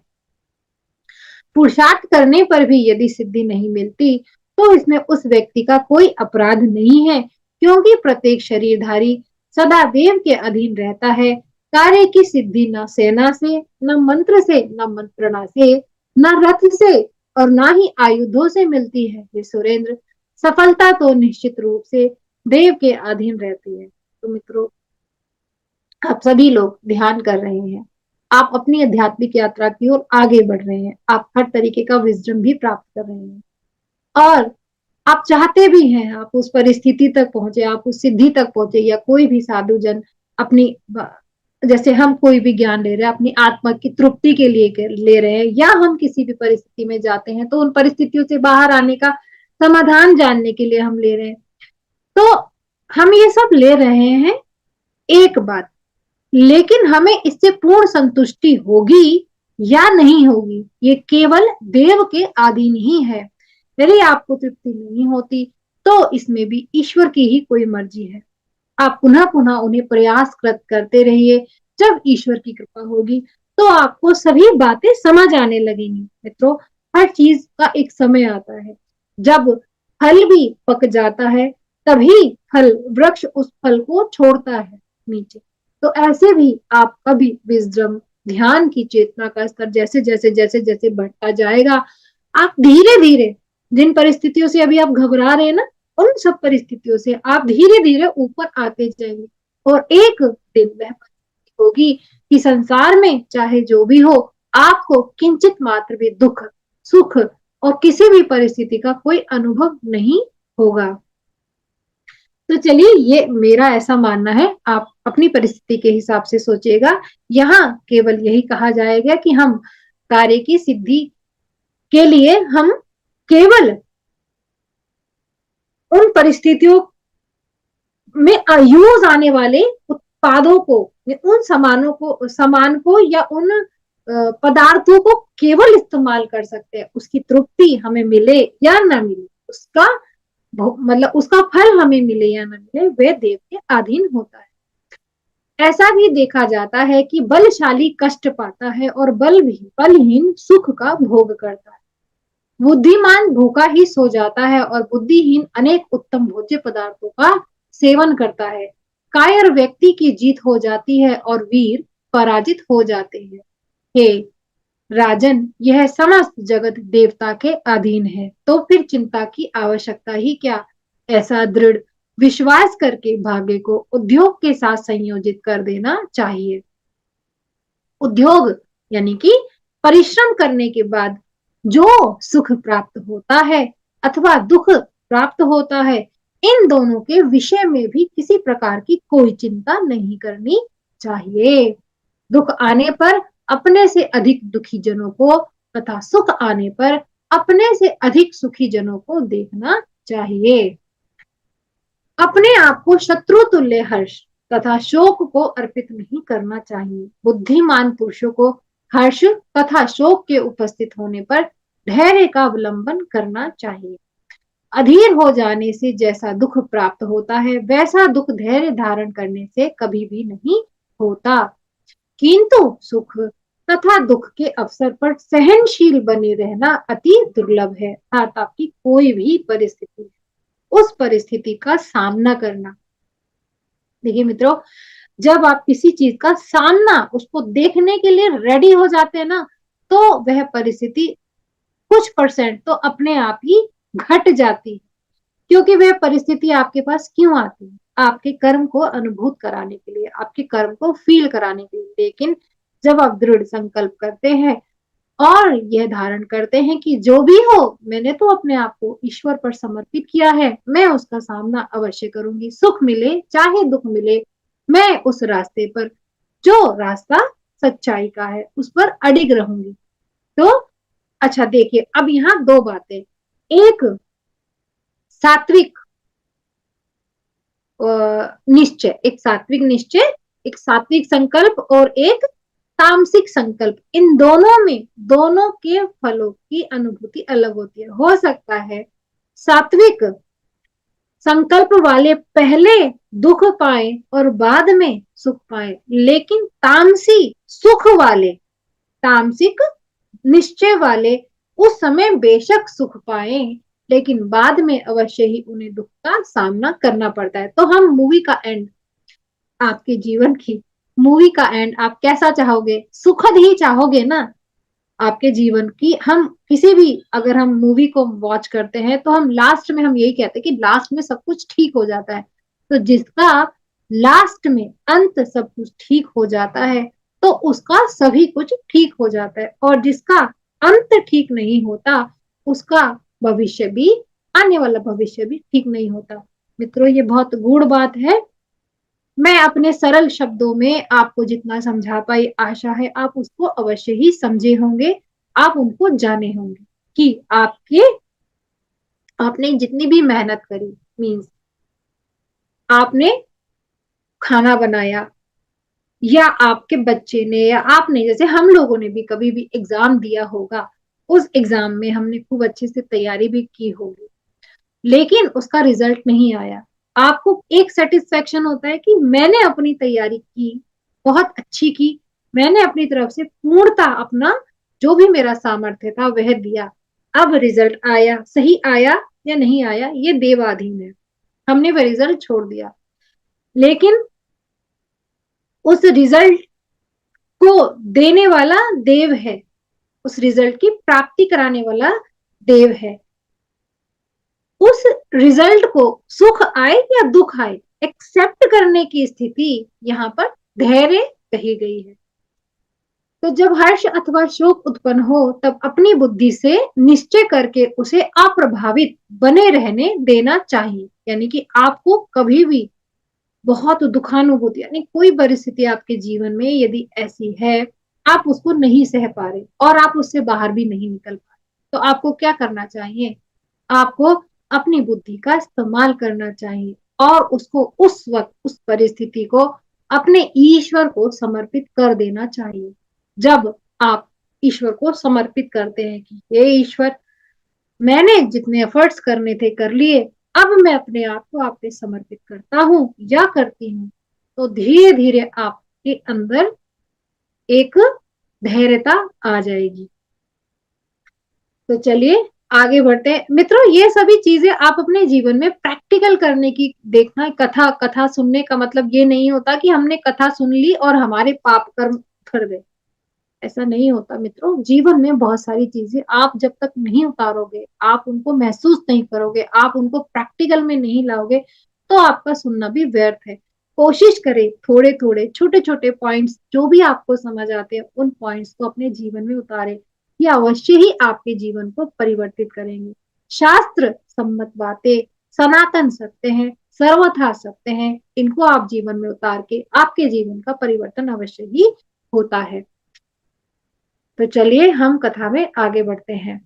Speaker 1: पुरुषार्थ करने पर भी यदि सिद्धि नहीं मिलती तो इसमें उस व्यक्ति का कोई अपराध नहीं है, क्योंकि प्रत्येक शरीरधारी सदा देव के अधीन रहता है। कार्य की सिद्धि न सेना से, न मंत्र से, न मंत्रणा से, न रथ से और न ही आयुधों से मिलती है। ये सुरेंद्र, सफलता तो निश्चित रूप से देव के अधीन रहती है। तो मित्रों, आप सभी लोग ध्यान कर रहे हैं, आप अपनी आध्यात्मिक यात्रा की ओर आगे बढ़ रहे हैं, आप हर तरीके का विजडम भी प्राप्त कर रहे हैं और आप चाहते भी हैं आप उस परिस्थिति तक पहुंचे, आप उस सिद्धि तक पहुंचे, या कोई भी साधु जन अपनी, जैसे हम कोई भी ज्ञान ले रहे हैं अपनी आत्मा की तृप्ति के लिए ले रहे हैं, या हम किसी भी परिस्थिति में जाते हैं तो उन परिस्थितियों से बाहर आने का समाधान जानने के लिए हम ले रहे हैं। तो हम ये सब ले रहे हैं, एक बात, लेकिन हमें इससे पूर्ण संतुष्टि होगी या नहीं होगी, ये केवल देव के अधीन ही है। यदि आपको तृप्ति नहीं होती तो इसमें भी ईश्वर की ही कोई मर्जी है। आप पुनः पुनः उन्हें प्रयास करते रहिए, जब ईश्वर की कृपा होगी तो आपको सभी बातें समझ आने लगेंगी। मित्रों, हर चीज का एक समय आता है, जब फल भी पक जाता है तभी फल वृक्ष उस फल को छोड़ता है नीचे। तो ऐसे भी आप कभी विजडम, ध्यान की चेतना का स्तर जैसे जैसे जैसे जैसे बढ़ता जाएगा, आप धीरे धीरे जिन परिस्थितियों से अभी आप घबरा रहे हैं ना, उन सब परिस्थितियों से आप धीरे धीरे ऊपर आते जाएंगे और एक दिन वह परिस्थिति होगी कि संसार में चाहे जो भी हो, आपको किंचित मात्र भी दुख, सुख और किसी भी परिस्थिति का कोई अनुभव नहीं होगा। तो चलिए, ये मेरा ऐसा मानना है, आप अपनी परिस्थिति के हिसाब से सोचिएगा। यहाँ केवल यही कहा जाएगा कि हम कार्य की सिद्धि के लिए हम केवल उन परिस्थितियों में यूज आने वाले उत्पादों को, उन सामान को या उन पदार्थों को केवल इस्तेमाल कर सकते हैं। उसकी तृप्ति हमें मिले या ना मिले, उसका मतलब उसका फल हमें मिले या ना मिले, वह देव के अधीन होता है। ऐसा भी देखा जाता है कि बलशाली कष्ट पाता है और बलहीन सुख का भोग करता है। बुद्धिमान भूखा ही सो जाता है और बुद्धिहीन अनेक उत्तम भोज्य पदार्थों का सेवन करता है। कायर व्यक्ति की जीत हो जाती है और वीर पराजित हो जाते हैं। हे राजन, यह समस्त जगत देवता के अधीन है, तो फिर चिंता की आवश्यकता ही क्या। ऐसा दृढ़ विश्वास करके भाग्य को उद्योग के साथ संयोजित कर देना चाहिए। उद्योग यानी कि परिश्रम करने के बाद जो सुख प्राप्त होता है अथवा दुख प्राप्त होता है, इन दोनों के विषय में भी किसी प्रकार की कोई चिंता नहीं करनी चाहिए। दुख आने पर अपने से अधिक दुखी जनों को तथा सुख आने पर अपने से अधिक सुखी जनों को देखना चाहिए। अपने आप को शत्रु तुल्य हर्ष तथा शोक को अर्पित नहीं करना चाहिए। बुद्धिमान पुरुषों को हर्ष तथा शोक के उपस्थित होने पर धैर्य का अवलंबन करना चाहिए। अधीर हो जाने से जैसा दुख प्राप्त होता है, वैसा दुख धैर्य धारण करने से कभी भी नहीं होता। किंतु सुख तथा दुख के अवसर पर सहनशील बने रहना अति दुर्लभ है। अर्थात आपकी कोई भी परिस्थिति, उस परिस्थिति का सामना करना। देखिए मित्रों, जब आप किसी चीज का सामना, उसको देखने के लिए रेडी हो जाते हैं ना, तो वह परिस्थिति कुछ परसेंट तो अपने आप ही घट जाती है। क्योंकि वह परिस्थिति आपके पास क्यों आती है? आपके कर्म को अनुभूत कराने के लिए, आपके कर्म को फील कराने के लिए। लेकिन जब आप दृढ़ संकल्प करते हैं और यह धारण करते हैं कि जो भी हो, मैंने तो अपने आप को ईश्वर पर समर्पित किया है, मैं उसका सामना अवश्य करूंगी, सुख मिले चाहे दुख मिले, मैं उस रास्ते पर, जो रास्ता सच्चाई का है, उस पर अडिग रहूंगी। तो अच्छा देखिए, अब यहाँ दो बातें, एक सात्विक निश्चय, एक सात्विक निश्चय, एक सात्विक संकल्प और एक तामसिक संकल्प, इन दोनों में दोनों के फलों की अनुभूति अलग होती है। हो सकता है सात्विक संकल्प वाले पहले दुख पाए और बाद में सुख पाए, लेकिन तामसी सुख वाले, तामसिक निश्चय वाले उस समय बेशक सुख पाए, लेकिन बाद में अवश्य ही उन्हें दुख का सामना करना पड़ता है। तो हम मूवी का एंड, आपके जीवन की मूवी का एंड आप कैसा चाहोगे? सुखद ही चाहोगे ना आपके जीवन की। हम किसी भी, अगर हम मूवी को वॉच करते हैं तो हम लास्ट में हम यही कहते हैं कि लास्ट में सब कुछ ठीक हो जाता है। तो जिसका लास्ट में अंत सब कुछ ठीक हो जाता है तो उसका सभी कुछ ठीक हो जाता है, और जिसका अंत ठीक नहीं होता उसका भविष्य भी, आने वाला भविष्य भी ठीक नहीं होता। मित्रों, ये बहुत गूढ़ बात है। मैं अपने सरल शब्दों में आपको जितना समझा पाई, आशा है आप उसको अवश्य ही समझे होंगे, आप उनको जाने होंगे कि आपने जितनी भी मेहनत करी, मीन्स आपने खाना बनाया, या आपके बच्चे ने या आपने, जैसे हम लोगों ने भी कभी भी एग्जाम दिया होगा, उस एग्जाम में हमने खूब अच्छे से तैयारी भी की होगी, लेकिन उसका रिजल्ट नहीं आया। आपको एक सेटिस्फेक्शन होता है कि मैंने अपनी तैयारी की, बहुत अच्छी की, मैंने अपनी तरफ से पूर्णता अपना जो भी मेरा सामर्थ्य था वह दिया। अब रिजल्ट आया, सही आया या नहीं आया ये देवाधीन है, हमने वह रिजल्ट छोड़ दिया, लेकिन उस रिजल्ट को देने वाला देव है, उस रिजल्ट की प्राप्ति कराने वाला देव है। उस रिजल्ट को सुख आए या दुख आए, एक्सेप्ट करने की स्थिति यहाँ पर धैर्य कही गई है। तो जब हर्ष अथवा शोक उत्पन्न हो तब अपनी बुद्धि से निश्चय करके उसे अप्रभावित बने रहने देना चाहिए। यानी कि आपको कभी भी बहुत दुखानुभूति, यानी कोई परिस्थिति आपके जीवन में यदि ऐसी है, आप उसको नहीं सह पा रहे और आप उससे बाहर भी नहीं निकल पा रहे, तो आपको क्या करना चाहिए? आपको अपनी बुद्धि का इस्तेमाल करना चाहिए और उसको उस वक्त, उस परिस्थिति को अपने ईश्वर को समर्पित कर देना चाहिए। जब आप ईश्वर को समर्पित करते हैं कि हे ईश्वर, मैंने जितने एफर्ट्स करने थे कर लिए, अब मैं अपने आप को आप पे समर्पित करता हूँ या करती हूँ, तो धीरे धीरे आपके अंदर एक धैर्यता आ जाएगी। तो चलिए आगे बढ़ते हैं मित्रों। ये सभी चीजें आप अपने जीवन में प्रैक्टिकल करने की देखना। कथा कथा सुनने का मतलब ये नहीं होता कि हमने कथा सुन ली और हमारे पाप कर्म उतर गए, ऐसा नहीं होता मित्रों। जीवन में बहुत सारी चीजें आप जब तक नहीं उतारोगे, आप उनको महसूस नहीं करोगे, आप उनको प्रैक्टिकल में नहीं लाओगे, तो आपका सुनना भी व्यर्थ है। कोशिश करें थोड़े थोड़े छोटे छोटे पॉइंट्स जो भी आपको समझ आते हैं उन पॉइंट्स को अपने जीवन में उतारें, ये अवश्य ही आपके जीवन को परिवर्तित करेंगे। शास्त्र सम्मत बातें सनातन सत्य हैं, सर्वथा सत्य हैं, इनको आप जीवन में उतार के आपके जीवन का परिवर्तन अवश्य ही होता है। तो चलिए हम कथा में आगे बढ़ते हैं।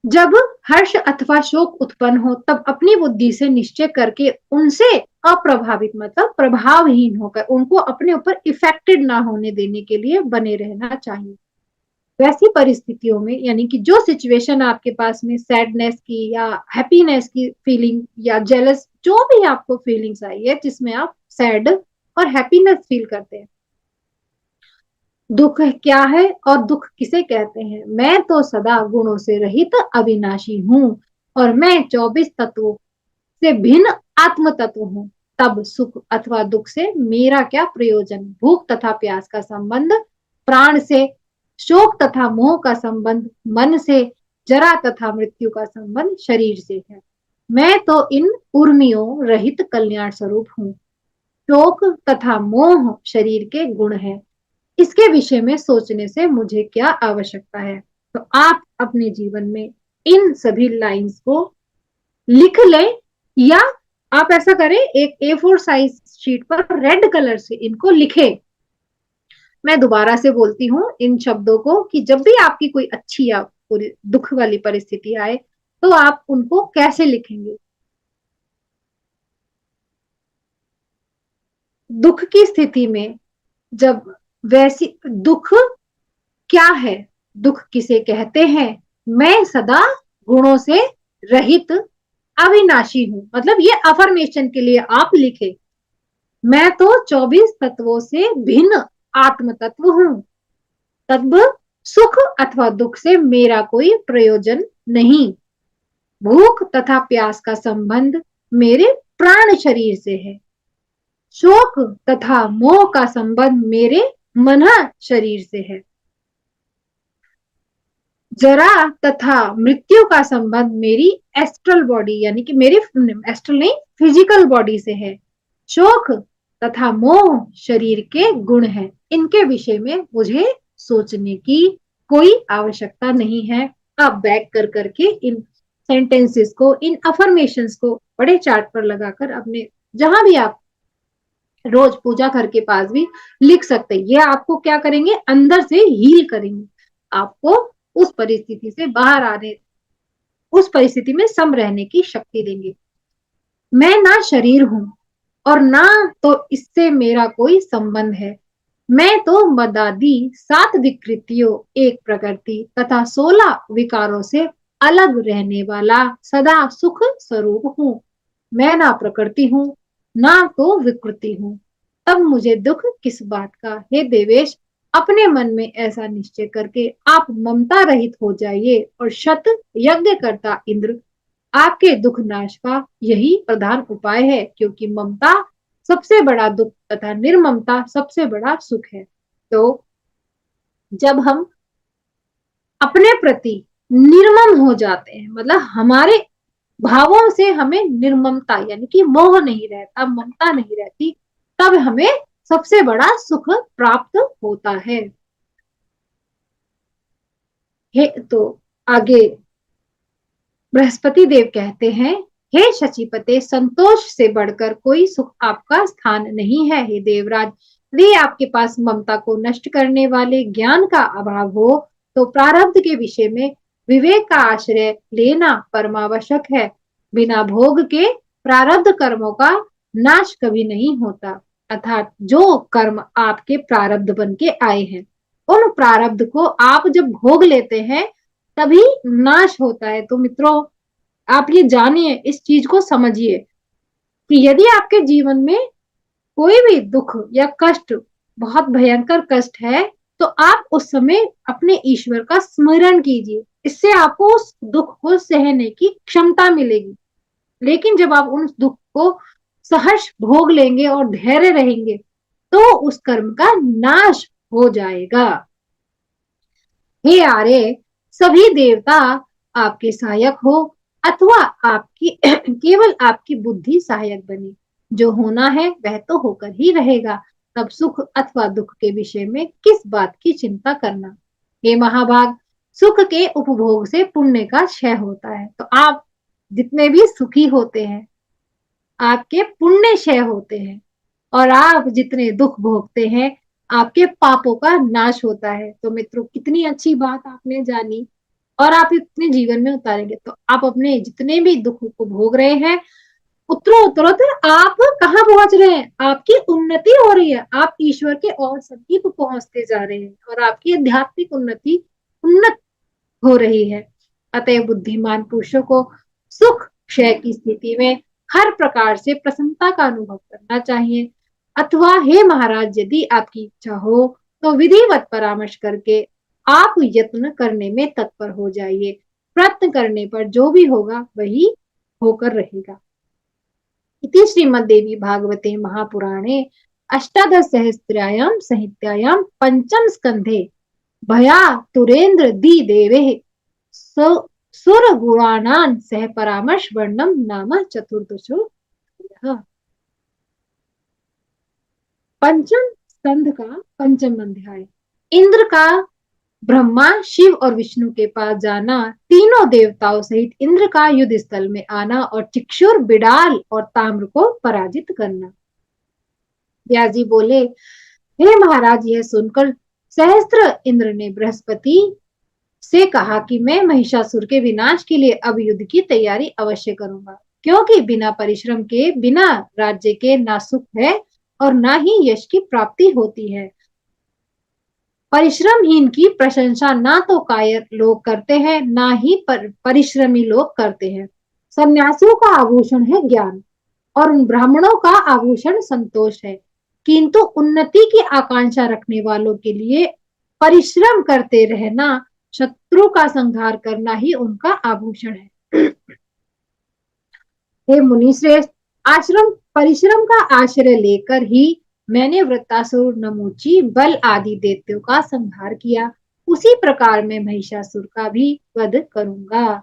Speaker 1: जब हर्ष अथवा शोक उत्पन्न हो तब अपनी बुद्धि से निश्चय करके उनसे अप्रभावित, मतलब प्रभावहीन होकर, उनको अपने ऊपर इफेक्टेड ना होने देने के लिए बने रहना चाहिए। वैसी परिस्थितियों में, यानी कि जो सिचुएशन आपके पास में सैडनेस की या हैप्पीनेस की फीलिंग या जेलस, जो भी आपको फीलिंग्स आई है जिसमें आप सैड और हैप्पीनेस फील करते हैं, दुख क्या है और दुख किसे कहते हैं? मैं तो सदा गुणों से रहित अविनाशी हूँ और मैं 24 तत्वों से भिन्न आत्म तत्व हूँ। तब सुख अथवा दुख से मेरा क्या प्रयोजन? भूख तथा प्यास का संबंध प्राण से, शोक तथा मोह का संबंध मन से, जरा तथा मृत्यु का संबंध शरीर से है। मैं तो इन उर्मियों रहित कल्याण स्वरूप हूँ। शोक तथा मोह शरीर के गुण है, इसके विषय में सोचने से मुझे क्या आवश्यकता है? तो आप अपने जीवन में इन सभी लाइंस को लिख लें, या आप ऐसा करें, एक A4 साइज शीट पर रेड कलर से इनको लिखें मैं दोबारा से बोलती हूँ इन शब्दों को कि जब भी आपकी कोई अच्छी या पूरी दुख वाली परिस्थिति आए तो आप उनको कैसे लिखेंगे। दुख की स्थिति में जब वैसी दुख क्या है, दुख किसे कहते हैं, मैं सदा गुणों से रहित अविनाशी हूं, मतलब ये अफर्मेशन के लिए आप लिखे। मैं तो 24 तत्वों से भिन्न आत्म तत्व हूं, तब सुख अथवा दुख से मेरा कोई प्रयोजन नहीं। भूख तथा प्यास का संबंध मेरे प्राण शरीर से है। शोक तथा मोह का संबंध मेरे मन शरीर से है। जरा तथा मृत्यु का संबंध मेरी एस्ट्रल बॉडी यानी कि मेरी एस्ट्रल नहीं फिजिकल बॉडी से है। शोक तथा मोह शरीर के गुण हैं, इनके विषय में मुझे सोचने की कोई आवश्यकता नहीं है। आप बैक कर करके इन सेंटेंसेस को, इन अफर्मेशंस को बड़े चार्ट पर लगाकर अपने जहां भी आप रोज पूजा घर के पास भी लिख सकते हैं। ये आपको क्या करेंगे, अंदर से हील करेंगे, आपको उस परिस्थिति से बाहर आने, उस परिस्थिति में सम रहने की शक्ति देंगे। मैं ना शरीर हूं और ना तो इससे मेरा कोई संबंध है। मैं तो मदादी 7 विकृतियों, एक प्रकृति तथा 16 विकारों से अलग रहने वाला सदा सुख स्वरूप हूं। मैं ना प्रकृति हूं ना तो विकृति हूं, तब मुझे दुख किस बात का। हे देवेश, अपने मन में ऐसा निश्चय करके आप ममता रहित हो जाइए और शत यज्ञ करता इंद्र आपके दुख नाश का यही प्रधान उपाय है, क्योंकि ममता सबसे बड़ा दुख तथा निर्ममता सबसे बड़ा सुख है। तो जब हम अपने प्रति निर्मम हो जाते हैं, मतलब हमारे भावों से हमें निर्ममता यानी कि मोह नहीं रहता, ममता नहीं रहती, तब हमें सबसे बड़ा सुख प्राप्त होता है। तो आगे बृहस्पति देव कहते हैं, हे शचीपते, संतोष से बढ़कर कोई सुख आपका स्थान नहीं है। हे देवराज, यदि आपके पास ममता को नष्ट करने वाले ज्ञान का अभाव हो तो प्रारब्ध के विषय में विवेक का आश्रय लेना परमावश्यक है। बिना भोग के प्रारब्ध कर्मों का नाश कभी नहीं होता, अर्थात जो कर्म आपके प्रारब्ध बन के आए हैं, उन प्रारब्ध को आप जब भोग लेते हैं तभी नाश होता है। तो मित्रों, आप ये जानिए, इस चीज को समझिए कि यदि आपके जीवन में कोई भी दुख या कष्ट, बहुत भयंकर कष्ट है, तो आप उस समय अपने ईश्वर का स्मरण कीजिए, इससे आपको उस दुख को सहने की क्षमता मिलेगी। लेकिन जब आप उन दुख को सहर्ष भोग लेंगे और धैर्य रहेंगे तो उस कर्म का नाश हो जाएगा। हे आर्य, सभी देवता आपके सहायक हो अथवा आपकी केवल आपकी बुद्धि सहायक बने। जो होना है वह तो होकर ही रहेगा, तब सुख अथवा दुख के विषय में किस बात की चिंता करना। हे महाभाग, सुख के उपभोग से पुण्य का क्षय होता है। तो आप जितने भी सुखी होते हैं आपके पुण्य क्षय होते हैं, और आप जितने दुख भोगते हैं आपके पापों का नाश होता है। तो मित्रों, कितनी अच्छी बात आपने जानी और आप अपने जीवन में उतारेंगे तो आप अपने जितने भी दुख को भोग रहे हैं, उत्तरोत्तर आप कहाँ पहुंच रहे हैं, आपकी उन्नति हो रही है, आप ईश्वर के और समीप पहुंचते जा रहे हैं और आपकी आध्यात्मिक उन्नति उन्नत हो रही है। अतः बुद्धिमान पुरुषों को सुख क्षय की स्थिति में हर प्रकार से प्रसन्नता का अनुभव करना चाहिए। अथवा हे महाराज, यदि आपकी इच्छा हो तो विधिवत परामर्श करके आप यत्न करने में तत्पर हो जाइए। प्रयत्न करने पर जो भी होगा वही होकर रहेगा। इति श्रीमद्देवी भागवते महापुराणे अष्टादश सहस्त्रायां संहितायां पंचम स्कंधे भया तुरेन्द्र दी देवे सुर गुणानां सह परामर्श वर्णम नाम चतुर्दशो। पंचम स्कंध का पंचम अध्याय। इंद्र का ब्रह्मा, शिव और विष्णु के पास जाना, तीनों देवताओं सहित इंद्र का युद्ध स्थल में आना और चिक्षुर, बिडाल और ताम्र को पराजित करना। व्यास जी बोले, हे महाराज, यह सुनकर सहस्त्र इंद्र ने बृहस्पति से कहा कि मैं महिषासुर के विनाश के लिए अब युद्ध की तैयारी अवश्य करूंगा, क्योंकि बिना परिश्रम के बिना राज्य के ना सुख है और ना ही यश की प्राप्ति होती है। परिश्रमहीन की प्रशंसा ना तो कायर लोग करते हैं, ना ही परिश्रमी लोग करते हैं। सन्यासियों का आभूषण है ज्ञान और उन ब्राह्मणों का आभूषण संतोष है, किंतु उन्नति की आकांक्षा रखने वालों के लिए परिश्रम करते रहना, शत्रु का संहार करना ही उनका आभूषण है। हे मुनि श्रेष्ठ, आश्रम परिश्रम का आश्रय लेकर ही मैंने वृत्तासुर, नमूची, बल आदि दैत्यों का संहार किया। उसी प्रकार मैं महिषासुर का भी वध करूंगा।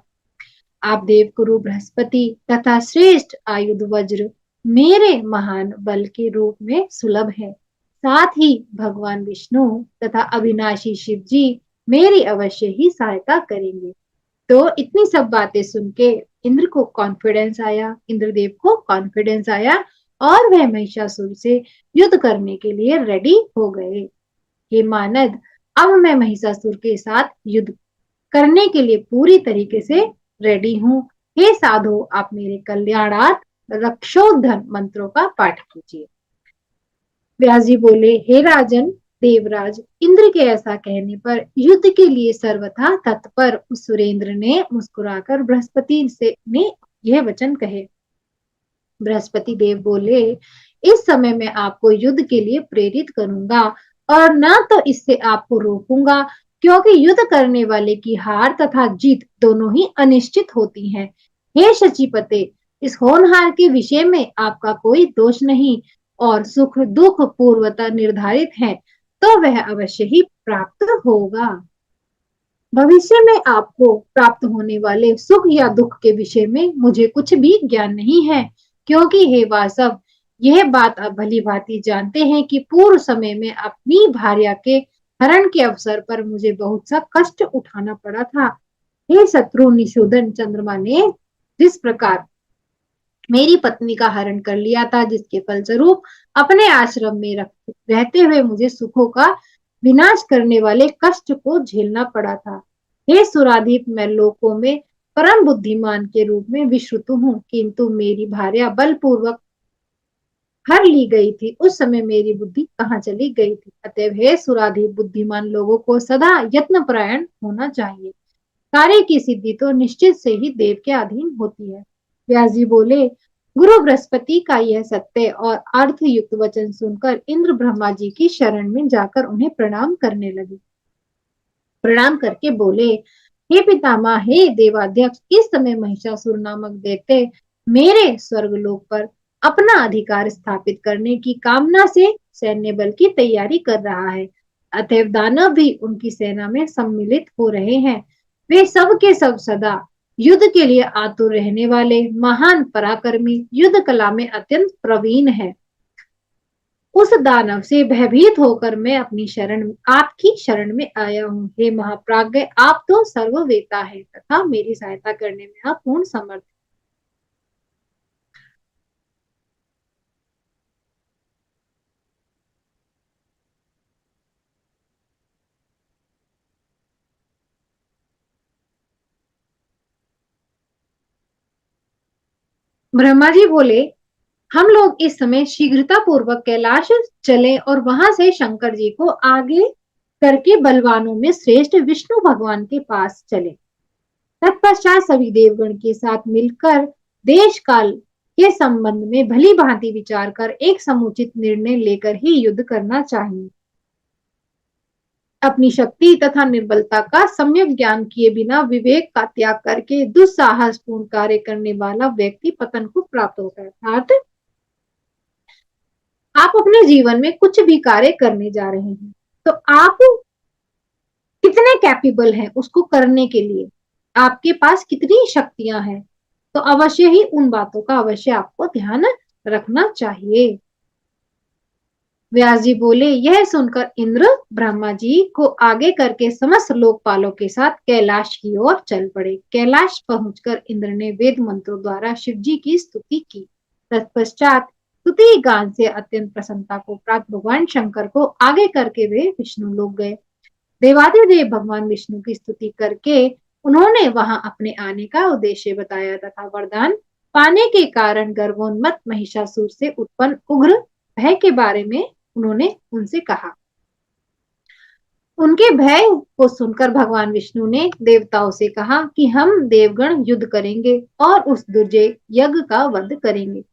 Speaker 1: आप देवगुरु बृहस्पति तथा श्रेष्ठ आयुध वज्र मेरे महान बल के रूप में सुलभ है। साथ ही भगवान विष्णु तथा अविनाशी शिव जी मेरी अवश्य ही सहायता करेंगे। तो इतनी सब बातें सुन के इंद्र को कॉन्फिडेंस आया, इंद्रदेव को कॉन्फिडेंस आया और वह महिषासुर से युद्ध करने के लिए रेडी हो गए। हे मानद, अब मैं महिषासुर के साथ युद्ध करने के लिए पूरी तरीके से रेडी हूँ। हे साधु, आप मेरे कल्याणार्थ रक्षोधन मंत्रों का पाठ कीजिए। व्यास जी बोले, हे राजन देवराज, इंद्र के ऐसा कहने पर युद्ध के लिए सर्वथा तत्पर उस सुरेंद्र ने मुस्कुराकर बृहस्पति से ने यह वचन कहे। बृहस्पति देव बोले, इस समय मैं आपको युद्ध के लिए प्रेरित करूंगा और न तो इससे आपको रोकूंगा, क्योंकि युद्ध करने वाले की हार तथा जीत दोनों ही अनिश्चित होती हैं। हे शचीपते, इस होनहार के विषय में आपका कोई दोष नहीं और सुख दुख पूर्वतः निर्धारित है, तो वह अवश्य ही प्राप्त होगा। भविष्य में आपको प्राप्त होने वाले सुख या दुख के विषय में मुझे कुछ भी ज्ञान नहीं है, क्योंकि हे वासव, यह बात आप भली भांति जानते हैं कि पूर्व समय में अपनी भार्या के हरण के अवसर पर मुझे बहुत सा कष्ट उठाना पड़ा था। हे शत्रु निशोधन चंद्रमा ने जिस प्रकार मेरी पत्नी का हरण कर लिया था, जिसके फलस्वरूप अपने आश्रम में रहते हुए मुझे सुखों का विनाश करने वाले कष्ट को झेलना पड़ा था। हे सुराधीप, मैं लोकों में परम बुद्धिमान के रूप में विश्रुत हूँ, किंतु मेरी भार्या बलपूर्वक हर ली गई थी। उस समय मेरी बुद्धि कहाँ चली गई थी। अतएव हे सुराधीप, बुद्धिमान लोगों को सदा यत्नपरायण होना चाहिए। कार्य की सिद्धि तो निश्चित से ही देव के अधीन होती है। व्यास जी बोले, गुरु बृहस्पति का यह सत्य और अर्थ युक्त वचन सुनकर इंद्र ब्रह्मा जी की शरण में जाकर उन्हें प्रणाम करने लगे। प्रणाम करके बोले, हे पितामह, हे देवाध्यक्ष, इस समय महिषासुर नामक दैत्य मेरे स्वर्गलोक पर अपना अधिकार स्थापित करने की कामना से सैन्य बल की तैयारी कर रहा है। अतएव दानव भी उनकी सेना में सम्मिलित हो रहे हैं। वे सब के सब सदा युद्ध के लिए आतुर रहने वाले महान पराक्रमी, युद्ध कला में अत्यंत प्रवीण है। उस दानव से भयभीत होकर मैं अपनी शरण आपकी शरण में आया हूँ। हे महाप्राज्ञ, आप तो सर्ववेता है तथा मेरी सहायता करने में आप पूर्ण समर्थ। ब्रह्मा जी बोले, हम लोग इस समय शीघ्रता पूर्वक कैलाश चले और वहां से शंकर जी को आगे करके बलवानों में श्रेष्ठ विष्णु भगवान के पास चले। तत्पश्चात सभी देवगण के साथ मिलकर देश काल के संबंध में भली भांति विचार कर एक समुचित निर्णय लेकर ही युद्ध करना चाहिए। अपनी शक्ति तथा निर्बलता का सम्यक ज्ञान किए बिना विवेक का त्याग करके दुस्साहसपूर्ण कार्य करने वाला व्यक्ति पतन को प्राप्त होता है। अर्थात आप अपने जीवन में कुछ भी कार्य करने जा रहे हैं, तो आप कितने कैपेबल हैं उसको करने के लिए, आपके पास कितनी शक्तियां हैं, तो अवश्य ही उन बातों का अवश्य आपको ध्यान रखना चाहिए। व्यास जी बोले, यह सुनकर इंद्र ब्रह्मा जी को आगे करके समस्त लोकपालों के साथ कैलाश की ओर चल पड़े। कैलाश पहुंचकर इंद्र ने वेद मंत्रों द्वारा शिव जी की स्तुति की। तत्पश्चात स्तुति गान से अत्यंत प्रसन्नता को प्राप्त भगवान शंकर को आगे करके वे विष्णु लोक गए। देवादिदेव भगवान विष्णु की स्तुति करके उन्होंने वहां अपने आने का उद्देश्य बताया तथा वरदान पाने के कारण गर्भोन्मत्त महिषासुर से उत्पन्न उग्र भय के बारे में उन्होंने उनसे कहा। उनके भय को सुनकर भगवान विष्णु ने देवताओं से कहा कि हम देवगण युद्ध करेंगे और उस दुर्जय यज्ञ का वध करेंगे।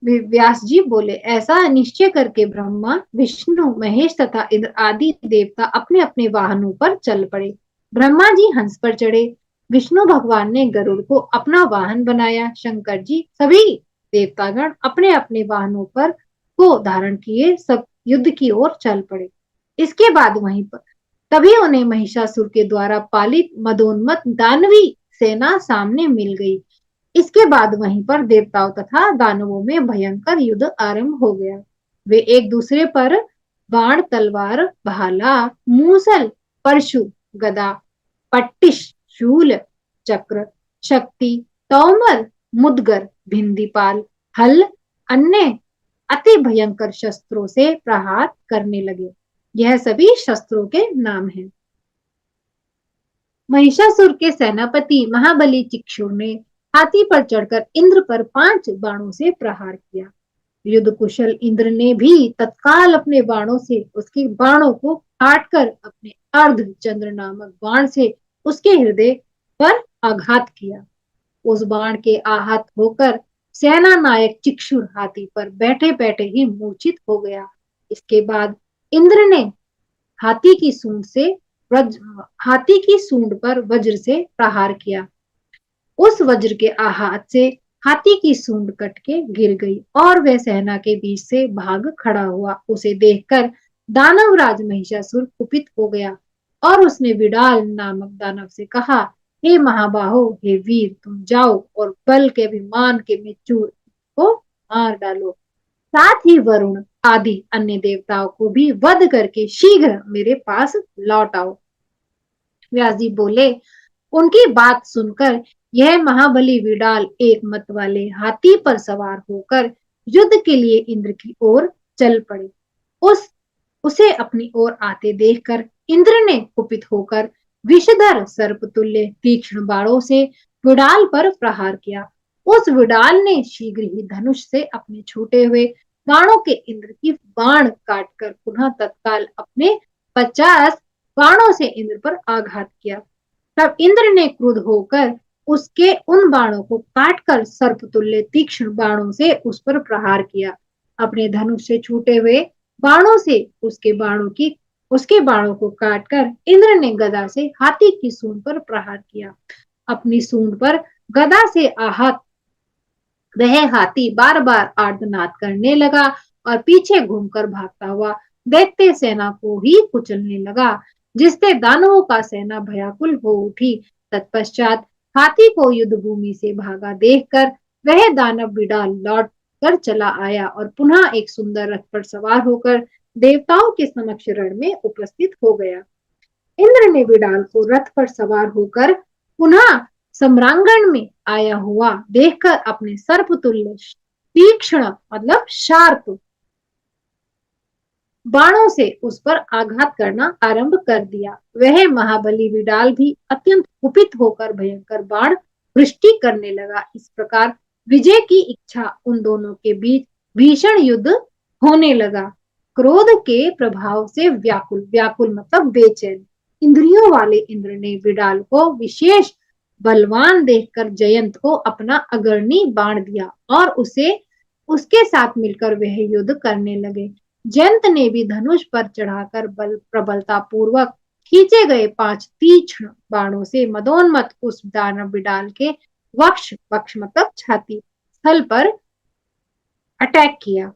Speaker 1: व्यास जी बोले, ऐसा निश्चय करके ब्रह्मा, विष्णु, महेश तथा इंद्र आदि देवता अपने अपने वाहनों पर चल पड़े। ब्रह्मा जी हंस पर चढ़े, विष्णु भगवान ने गरुड़ को अपना वाहन बनाया, शंकर जी सभी देवतागण अपने अपने वाहनों पर को धारण किए सब युद्ध की ओर चल पड़े। इसके बाद वहीं पर तभी उन्हें महिषासुर के द्वारा पालित मदोन्मत्त दानवी सेना सामने मिल गई। इसके बाद वहीं पर देवताओं तथा दानवों में भयंकर युद्ध आरंभ हो गया। वे एक दूसरे पर बाण, तलवार, भाला, मूसल, परशु, गदा, पट्टिश, शूल, चक्र, शक्ति, तोमर, मुदगर, भिंदीपाल, हल, अन्य अति भयंकर शस्त्रों से प्रहार करने लगे। यह सभी शस्त्रों के नाम हैं। महिषासुर के सेनापति महाबली चिक्षुर ने हाथी पर चढ़कर इंद्र पर 5 बाणों से प्रहार किया। युद्ध कुशल इंद्र ने भी तत्काल अपने बाणों से उसके बाणों को काटकर अपने अर्ध चंद्र नामक बाण से उसके हृदय पर आघात किया। उस बाण के आहत होकर सेना नायक चिक्षुर हाथी पर बैठे बैठे ही मूर्छित हो गया। इसके बाद इंद्र ने हाथी की सूंड पर वज्र से प्रहार किया। उस वज्र के आघात से हाथी की सूंड कट के गिर गई और वह सेना के बीच से भाग खड़ा हुआ। उसे देखकर दानवराज महिषासुर कुपित हो गया और उसने विडाल नामक दानव से कहा, हे महाबाहो, हे वीर, तुम जाओ और बल के अभिमान के मिचूर को मार डालो। साथ ही वरुण आदि अन्य देवताओं को भी वध करके शीघ्र मेरे पास लौट आओ। व्यास जी बोले, उनकी बात सुनकर यह महाबली विडाल एक मत वाले हाथी पर सवार होकर युद्ध के लिए इंद्र की ओर चल पड़े। उसे अपनी ओर आते देखकर इंद्र ने कुपित होकर विषधर सर्पतुल्य तीक्ष्ण बाणों से विडाल पर प्रहार किया। उस विडाल ने शीघ्र ही धनुष से अपने छूटे हुए बाणों के इंद्र की बाण काटकर पुनः तत्काल अपने 50 बाणों से इंद्र पर आघात किया। तब इंद्र ने क्रुद्ध होकर उसके उन बाणों को काटकर सर्पतुल्य तीक्ष्ण बाणों से उस पर प्रहार किया। अपने धनुष से छूटे हुए बाणों से उसके बाणों को काटकर इंद्र ने गदा से हाथी की सूंड पर प्रहार किया। अपनी सूंड पर गदा से आहत वह हाथी बार बार आर्तनाद करने लगा और पीछे घूमकर भागता हुआ दैत्य सेना को ही कुचलने लगा, जिससे दानवों का सेना भयाकुल हो उठी। तत्पश्चात हाथी को युद्ध भूमि से भागा देखकर वह दानव विडाल लौट कर चला आया और पुनः एक सुंदर रथ पर सवार होकर देवताओं के समक्ष रण में उपस्थित हो गया। इंद्र ने विडाल को रथ पर सवार होकर पुनः सम्रांगण में आया हुआ देखकर अपने सर्पतुल्य तीक्ष्ण मतलब शार्प बाणों से उस पर आघात करना आरंभ कर दिया। वह महाबली विडाल भी अत्यंत कुपित होकर भयंकर बाण वृष्टि करने लगा। इस प्रकार विजय की इच्छा उन दोनों के बीच भीषण युद्ध होने लगा। क्रोध के प्रभाव से व्याकुल मतलब बेचैन इंद्रियों वाले इंद्र ने विडाल को विशेष बलवान देखकर जयंत को अपना अग्रणी बाण दिया और उसके साथ मिलकर वह युद्ध करने लगे। जयंत ने भी धनुष पर चढ़ाकर प्रबलता पूर्वक खींचे गए 5 तीक्ष्ण बाणों से मदोन्मत्त उस दानव विडाल के वक्ष मतलब छाती स्थल पर अटैक किया।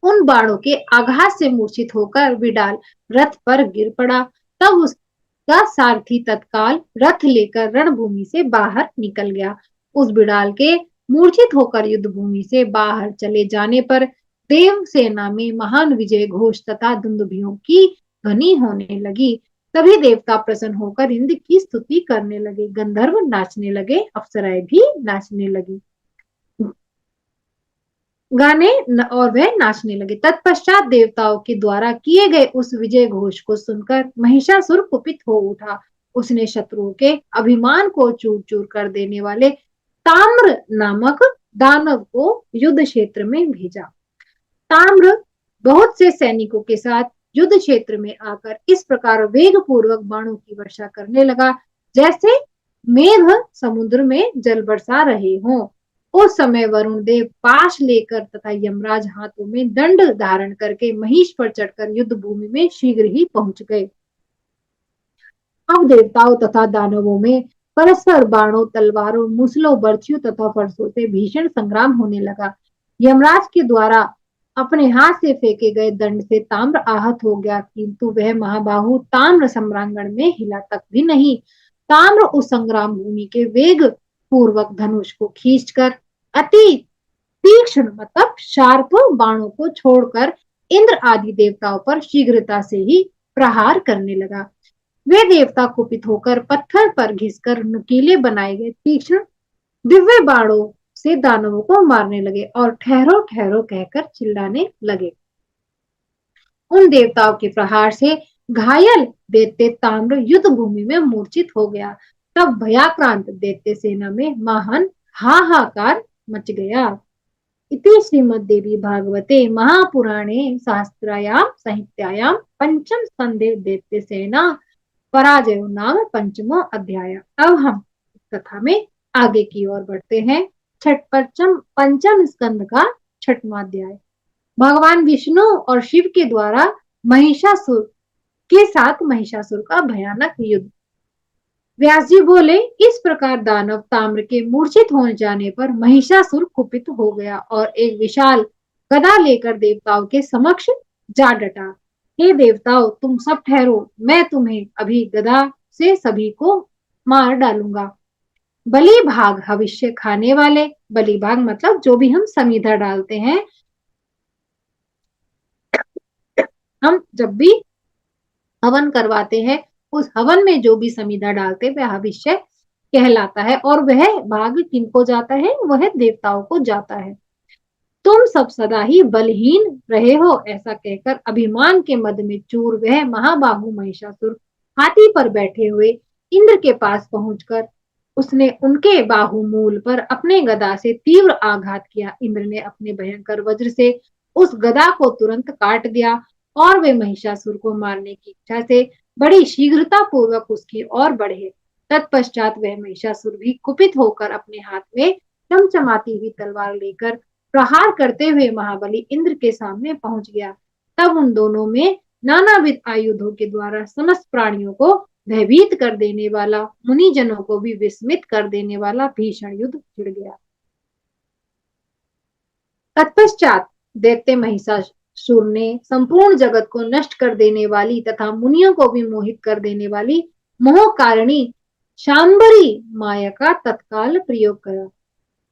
Speaker 1: उन बाणों के आघात से मूर्छित होकर विडाल रथ पर गिर पड़ा। तब उसका सारथी तत्काल रथ लेकर रणभूमि से बाहर निकल गया। उस विडाल के मूर्छित होकर युद्ध भूमि से बाहर चले जाने पर देव सेना में महान विजय घोष तथा दुंदुभियों की ध्वनि होने लगी। तभी देवता प्रसन्न होकर इंद्र की स्तुति करने लगे, गंधर्व नाचने लगे, अप्सराएं भी नाचने लगी। गाने और वह नाचने लगे। तत्पश्चात देवताओं के द्वारा किए गए उस विजय घोष को सुनकर महिषासुर कुपित हो उठा। उसने शत्रुओं के अभिमान को चूर चूर कर देने वाले ताम्र नामक दानव को युद्ध क्षेत्र में भेजा। ताम्र बहुत से सैनिकों के साथ युद्ध क्षेत्र में आकर इस प्रकार वेग पूर्वक बाणों की वर्षा करने लगा जैसे मेघ समुद्र में जल बरसा रहे हों। उस समय वरुण देव पाश लेकर तथा यमराज हाथों में दंड धारण करके महिष पर चढ़कर युद्ध भूमि में शीघ्र ही पहुंच गए। अब देवताओं तथा दानवों में परस्पर बाणों, तलवारों, मूसलों, बर्छियों तथा फरसों से भीषण संग्राम होने लगा। यमराज के द्वारा अपने हाथ से फेंके गए दंड से ताम्र आहत हो गया, किंतु वह महाबाहु ताम्र सम्रांगण में हिला तक भी नहीं। ताम्र उस संग्राम भूमि के वेग पूर्वक धनुष को खींचकर अति तीक्ष्ण मतलब शार्प बाणों को छोड़कर इंद्र आदि देवताओं पर शीघ्रता से ही प्रहार करने लगा। वे देवता कुपित होकर पत्थर पर घिसकर नुकीले बनाए गए तीक्ष्ण दिव्य बाणों से दानवों को मारने लगे और ठहरो ठहरो कहकर चिल्लाने लगे। उन देवताओं के प्रहार से घायल दैत्य ताम्र युद्ध भूमि में मूर्छित हो गया। तब भयाक्रांत दैत्य सेना में महान हाहाकार मच गया। इति श्रीमद्देवी भागवते महापुराणे शास्त्रायां संहितायां पंचम स्कंदे दैत्य सेना पराजय नाम पंचमो अध्याय। अब हम इस कथा में आगे की ओर बढ़ते हैं। पंचम स्कंद का छठवां अध्याय। भगवान विष्णु और शिव के द्वारा महिषासुर के साथ महिषासुर का भयानक युद्ध। व्यास जी बोले, इस प्रकार दानव ताम्र के मूर्छित हो जाने पर महिषासुर कुपित हो गया और एक विशाल गदा लेकर देवताओं के समक्ष जा डटा। हे देवताओं, तुम सब ठहरो, मैं तुम्हें अभी गदा से सभी को मार डालूंगा। बलि भाग भविष्य खाने वाले, बलि भाग मतलब जो भी हम समीधा डालते हैं, हम जब भी हवन करवाते हैं उस हवन में जो भी समीधा डालते हैं वह भविष्य कहलाता है और वह भाग किनको जाता है, वह देवताओं को जाता है। तुम सब सदा ही बलहीन रहे हो, ऐसा कहकर अभिमान के मद में चूर वह महाबाहु महिषासुर हाथी पर बैठे हुए इंद्र के पास पहुंचकर उसने उनके बाहुमूल पर अपने गदा से तीव्र आघात किया। इंद्र ने अपने भयंकर वज्र से उस गदा को तुरंत काट दिया और वे महिषासुर को मारने की इच्छा से बड़ी शीघ्रता पूर्वक उसकी ओर बढ़े। तत्पश्चात वह महिषासुर भी कुपित होकर अपने हाथ में चमचमाती हुई तलवार लेकर प्रहार करते हुए महाबली इंद्र के सामने पहुंच गया। तब उन दोनों में नानाविध आयुधों के द्वारा समस्त प्राणियों को भयभीत कर देने वाला, मुनिजनों को भी विस्मित कर देने वाला भीषण युद्ध छिड़ गया। तत्पश्चात दैत्य महिषासुर ने संपूर्ण जगत को नष्ट कर देने वाली तथा मुनियों को भी मोहित कर देने वाली मोहकारिणी शांबरी माया का तत्काल प्रयोग करा।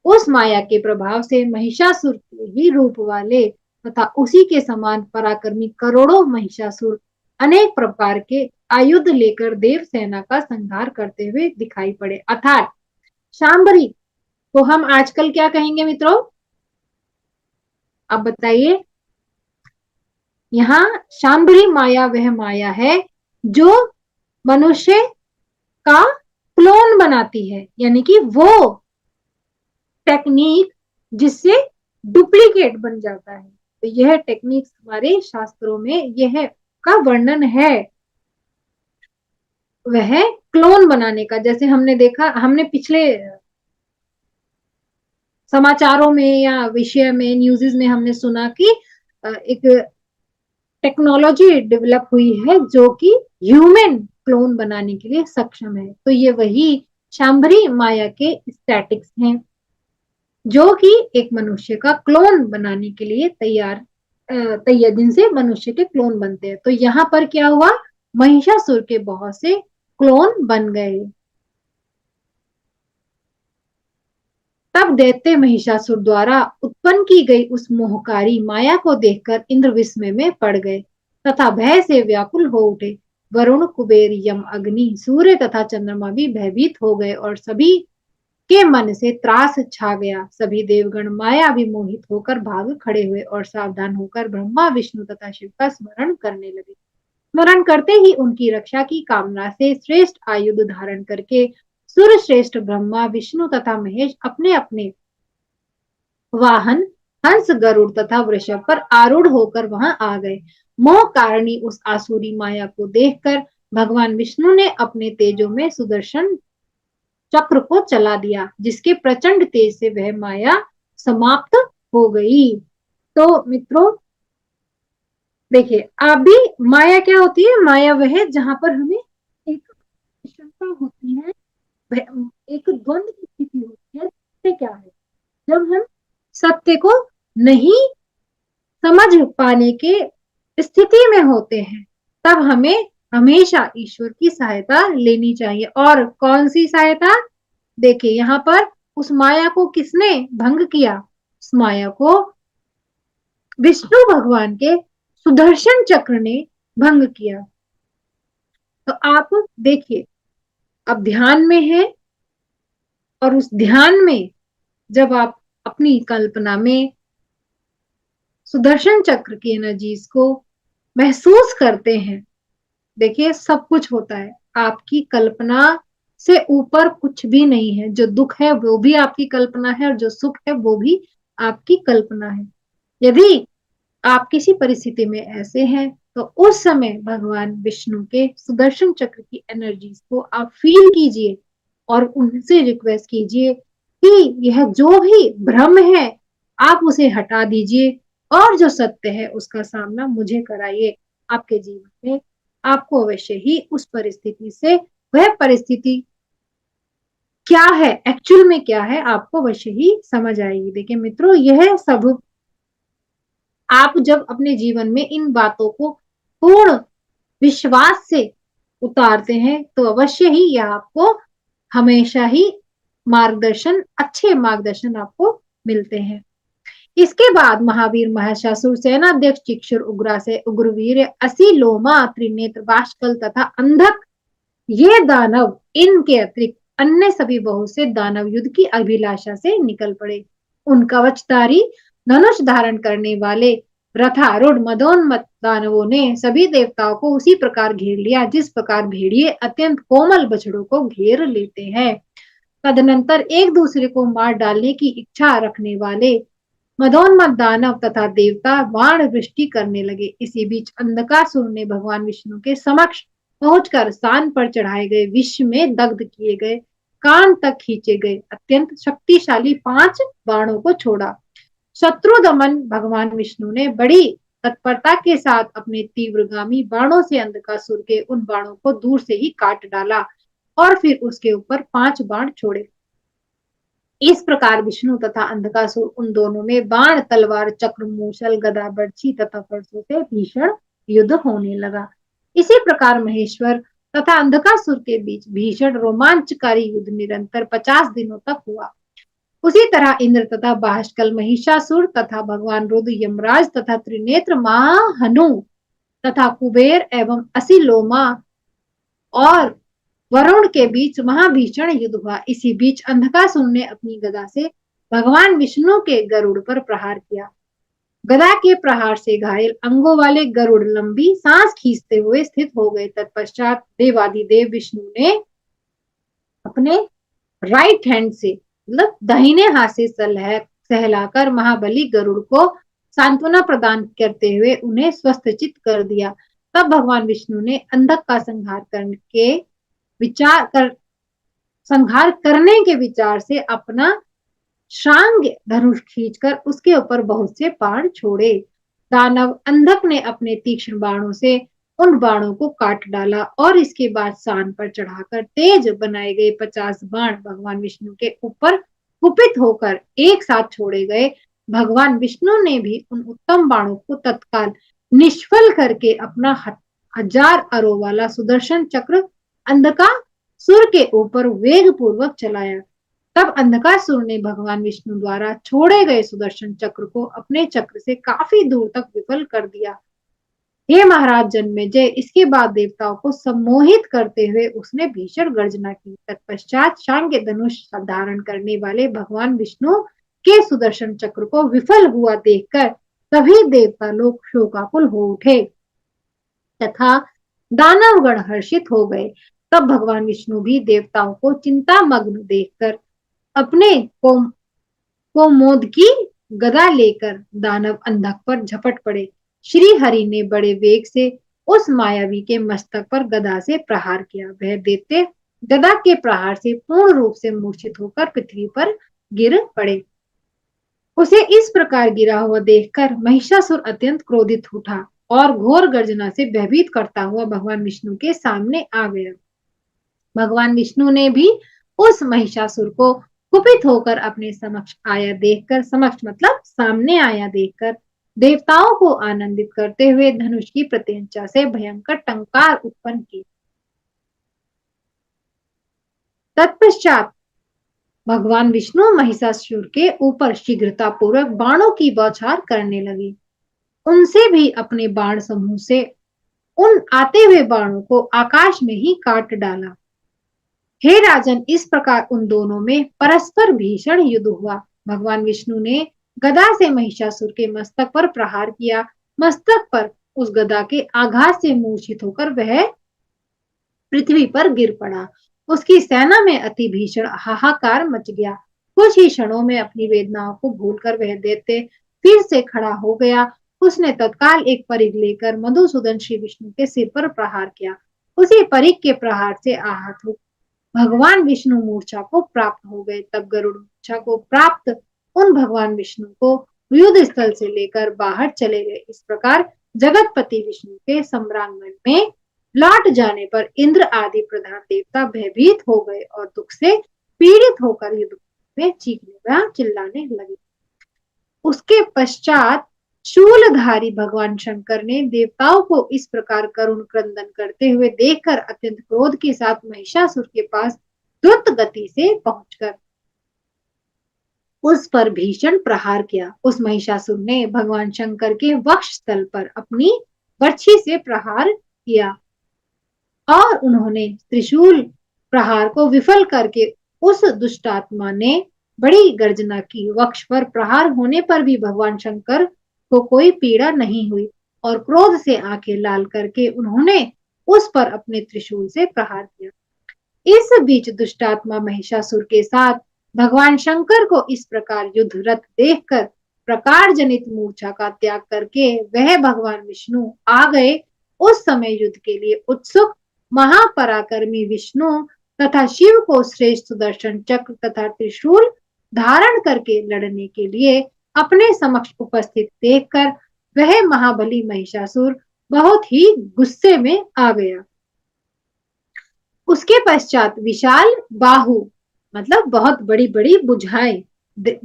Speaker 1: उस माया के प्रभाव से महिषासुर के ही रूप वाले तथा उसी के समान पराक्रमी करोड़ों महिषासुर अनेक प्रकार के आयुध लेकर देव सेना का संहार करते हुए दिखाई पड़े। अर्थात शांबरी को हम आजकल क्या कहेंगे मित्रों, अब बताइए। यहाँ शांबरी माया वह माया है जो मनुष्य का क्लोन बनाती है, यानी कि वो टेक्निक जिससे डुप्लीकेट बन जाता है। तो यह टेक्निक हमारे शास्त्रों में यह का वर्णन है, वह क्लोन बनाने का। जैसे हमने देखा, हमने पिछले समाचारों में या विषय में न्यूज़ में हमने सुना कि एक टेक्नोलॉजी डेवलप हुई है जो कि ह्यूमन क्लोन बनाने के लिए सक्षम है। तो ये वही शांभरी माया के स्टैटिक्स हैं जो कि एक मनुष्य का क्लोन बनाने के लिए तैयार जिनसे मनुष्य के क्लोन बनते हैं। तो यहाँ पर क्या हुआ, महिषासुर के बहुत से क्लोन बन गए। तब दैत्य महिषासुर द्वारा उत्पन्न की गई उस मोहकारी माया को देखकर इंद्र विस्मय में पड़ गए तथा भय से व्याकुल हो उठे। वरुण, कुबेर, यम, अग्नि, सूर्य तथा चंद्रमा भी भयभीत हो गए और सभी के मन से त्रास छा गया। सभी देवगण माया विमोहित होकर भाग खड़े हुए और सावधान होकर ब्रह्मा विष्णु तथा शिव का स्मरण करने लगे। स्मरण करते ही उनकी रक्षा की कामना से श्रेष्ठ आयुध धारण करके सुर श्रेष्ठ ब्रह्मा विष्णु तथा महेश अपने अपने वाहन हंस गरुड़ तथा वृषभ पर आरूढ़ होकर वहां आ गए। मोह कारणि उस आसुरी माया को देखकर भगवान विष्णु ने अपने तेजों में सुदर्शन चक्र को चला दिया, जिसके प्रचंड तेज से वह माया समाप्त हो गई। तो मित्रों देखिए, अभी माया क्या होती है? माया वह है जहां पर हमें एक शंका होती है, एक द्वंद की स्थिति होती है। सत्य क्या है? जब हम सत्य को नहीं समझ पाने के स्थिति में होते हैं, तब हमें हमेशा ईश्वर की सहायता लेनी चाहिए। और कौन सी सहायता? देखिए, यहाँ पर उस माया को किसने भंग किया? उस माया को विष्णु भगवान के सुदर्शन चक्र ने भंग किया। तो आप देखिए, अब ध्यान में है, और उस ध्यान में जब आप अपनी कल्पना में सुदर्शन चक्र की एनर्जीज को महसूस करते हैं, देखिए सब कुछ होता है। आपकी कल्पना से ऊपर कुछ भी नहीं है। जो दुख है वो भी आपकी कल्पना है, और जो सुख है वो भी आपकी कल्पना है। यदि आप किसी परिस्थिति में ऐसे हैं, तो उस समय भगवान विष्णु के सुदर्शन चक्र की एनर्जीज को आप फील कीजिए और उनसे रिक्वेस्ट कीजिए कि यह जो भी भ्रम है आप उसे हटा दीजिए, और जो सत्य है उसका सामना मुझे कराइए। आपके जीवन में आपको अवश्य ही उस परिस्थिति से, वह परिस्थिति क्या है, एक्चुअल में क्या है, आपको अवश्य ही समझ आएगी। देखिए मित्रों, यह सब आप जब अपने जीवन में इन बातों को पूर्ण विश्वास से उतारते हैं, तो अवश्य ही यह आपको हमेशा ही अच्छे मार्गदर्शन आपको मिलते हैं। इसके बाद महावीर महाशासुर सेनाध्यक्ष चिक्षुर उग्रासे उग्रवीर असीलोमा त्रिनेत्र बाष्कल तथा अंधक, ये दानव इनके अतिरिक्त अन्य सभी बहुत से दानव युद्ध की अभिलाषा से निकल पड़े। उन कवचधारी धनुष धारण करने वाले रथारूढ़ मदोन्मत्त दानवों ने सभी देवताओं को उसी प्रकार घेर लिया जिस प्रकार भेड़िए अत्यंत कोमल बछड़ों को घेर लेते हैं। तदनंतर एक दूसरे को मार डालने की इच्छा रखने वाले मदोन्मत्त दानव तथा देवता बाण वृष्टि करने लगे। इसी बीच अंधकासुर ने भगवान विष्णु के समक्ष पहुंचकर स्थान पर चढ़ाए गए विष में दग्ध किए गए कान तक खींचे गए अत्यंत शक्तिशाली 5 बाणों को छोड़ा। शत्रु दमन भगवान विष्णु ने बड़ी तत्परता के साथ अपने तीव्रगामी बाणों से अंधकासुर के उन बाणों को दूर से ही काट डाला और फिर उसके ऊपर 5 बाण छोड़े। इस प्रकार विष्णु तथा अंधकासुर उन दोनों में बाण तलवार चक्र मूसल गदा बर्छी तथा फरसों से भीषण युद्ध होने लगा। इसी प्रकार महेश्वर तथा अंधकासुर के बीच भीषण रोमांचकारी युद्ध निरंतर 50 दिनों तक हुआ। उसी तरह इंद्र तथा बाष्कल महिषासुर तथा भगवान रुद्र यमराज तथा त्रिनेत्र महाहनु तथा कुबेर एवं असीलोमा और वरुण के बीच महाभीषण युद्ध हुआ। इसी बीच अंधकासुर ने अपनी गदा से भगवान विष्णु के गरुड़ पर प्रहार किया। गदा के प्रहार से घायल अंगों वाले गरुड़ लंबी सांस खींचते हुए स्थित हो गए। तत्पश्चात देवादिदेव विष्णु ने अपने राइट हैंड से, मतलब दाहिने हाथ से सहलाकर महाबली गरुड़ को सांत्वना प्रदान करते हुए उन्हें स्वस्थचित कर दिया। तब भगवान विष्णु ने अंधक का संहार करने के विचार से अपना शांग धनुष खींचकर उसके ऊपर बहुत से बाण छोड़े। दानव अंधक ने अपने तीक्ष्ण बाणों से उन बाणों को काट डाला और इसके बाद सान पर चढ़ाकर तेज बनाए गए 50 बाण भगवान विष्णु के ऊपर कुपित होकर एक साथ छोड़े गए। भगवान विष्णु ने भी उन उत्तम बाणों को तत्काल निष्फल करके अपना 1000 अरों वाला सुदर्शन चक्र अंधकासुर के ऊपर वेग पूर्वक चलाया। तब अंधकासुर ने भगवान विष्णु द्वारा छोड़े गए सुदर्शन चक्र को अपने चक्र से काफी दूर तक विफल कर दिया। हे महाराज जन्मेजय, इसके बाद देवताओं को सम्मोहित करते हुए उसने भीषण गर्जना की। तत्पश्चात शांग्य धनुष धारण करने वाले भगवान विष्णु के सुदर्शन चक्र को विफल हुआ देखकर सभी देवता लोग शोकाकुल हो उठे तथा दानवगण हर्षित हो गए। तब भगवान विष्णु भी देवताओं को चिंतामग्न देखकर अपने कोमोद की गदा लेकर दानव अंधक पर झपट पड़े। श्री हरि ने बड़े वेग से उस मायावी के मस्तक पर गदा से प्रहार किया। वह दैत्य गदा के प्रहार से पूर्ण रूप से मूर्छित होकर पृथ्वी पर गिर पड़े। उसे इस प्रकार गिरा हुआ देखकर महिषासुर अत्यंत क्रोधित उठा और घोर गर्जना से भयभीत करता हुआ भगवान विष्णु के सामने आ गया। भगवान विष्णु ने भी उस महिषासुर को कुपित होकर अपने समक्ष आया देखकर, समक्ष मतलब सामने आया देखकर, देवताओं को आनंदित करते हुए धनुष की प्रत्यंचा से भयंकर टंकार उत्पन्न की। तत्पश्चात भगवान विष्णु महिषासुर के ऊपर शीघ्रता पूर्वक बाणों की बौछार करने लगे। उनसे भी अपने बाण समूह से उन आते हुए बाणों को आकाश में ही काट डाला। हे राजन, इस प्रकार उन दोनों में परस्पर भीषण युद्ध हुआ। भगवान विष्णु ने गदा से महिषासुर के मस्तक पर प्रहार किया। मस्तक पर उस गदा के आघात से मूर्छित होकर वह पृथ्वी पर गिर पड़ा। उसकी सेना में अति भीषण हाहाकार मच गया। कुछ ही क्षणों में अपनी वेदनाओं को भूलकर वह दैत्य फिर से खड़ा हो गया। उसने तत्काल एक परिघ लेकर मधुसूदन श्री विष्णु के सिर पर प्रहार किया। उसी परिघ के प्रहार से आहत हो भगवान विष्णु मूर्छा को प्राप्त हो गए। तब गरुड़ मूर्छा को प्राप्त उन भगवान विष्णु को युद्ध स्थल से लेकर बाहर चले गए। इस प्रकार जगतपति विष्णु के सम्रांगण में लौट जाने पर इंद्र आदि प्रधान देवता भयभीत हो गए और दुख से पीड़ित होकर युद्ध में चीखने व चिल्लाने लगे। उसके पश्चात शूलधारी भगवान शंकर ने देवताओं को इस प्रकार करुण क्रंदन करते हुए देखकर अत्यंत क्रोध के साथ महिषासुर के पास द्रुत गति से पहुंचकर उस पर भीषण प्रहार किया। उस महिषासुर ने भगवान शंकर के वक्ष स्थल पर अपनी बर्छी से प्रहार किया और उन्होंने त्रिशूल प्रहार को विफल करके उस दुष्टात्मा ने बड़ी गर्जना की। वक्ष पर प्रहार होने पर भी भगवान शंकर को कोई पीड़ा नहीं हुई और क्रोध से आंखें लाल करके उन्होंने उस पर अपने त्रिशूल से प्रहार किया। इस बीच दुष्टात्मा महिषासुर के साथ भगवान शंकर को इस प्रकार युद्धरत देखकर प्रकार जनित मूर्छा का त्याग करके वह भगवान विष्णु आ गए। उस समय युद्ध के लिए उत्सुक महापराक्रमी विष्णु तथा शिव को श्रेष्ठ सुदर्शन चक्र तथा त्रिशूल धारण करके लड़ने के लिए अपने समक्ष उपस्थित देखकर वह महाबली महिषासुर बहुत ही गुस्से में आ गया। उसके पश्चात विशाल बाहु मतलब बहुत बड़ी बड़ी भुजाएं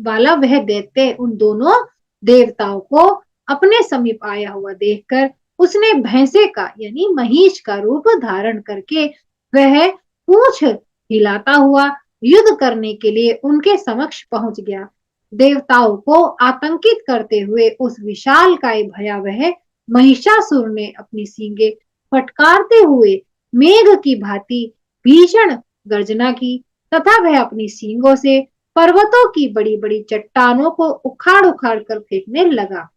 Speaker 1: वाला वह दैत्य उन दोनों देवताओं को अपने समीप आया हुआ देखकर उसने भैंसे का यानी महिष का रूप धारण करके वह पूंछ हिलाता हुआ युद्ध करने के लिए उनके समक्ष पहुंच गया। देवताओं को आतंकित करते हुए उस विशालकाय भयावह महिषासुर ने अपनी सींगे फटकारते हुए मेघ की भांति भीषण गर्जना की तथा वह अपनी सींगों से पर्वतों की बड़ी बड़ी चट्टानों को उखाड़ उखाड़ कर फेंकने लगा।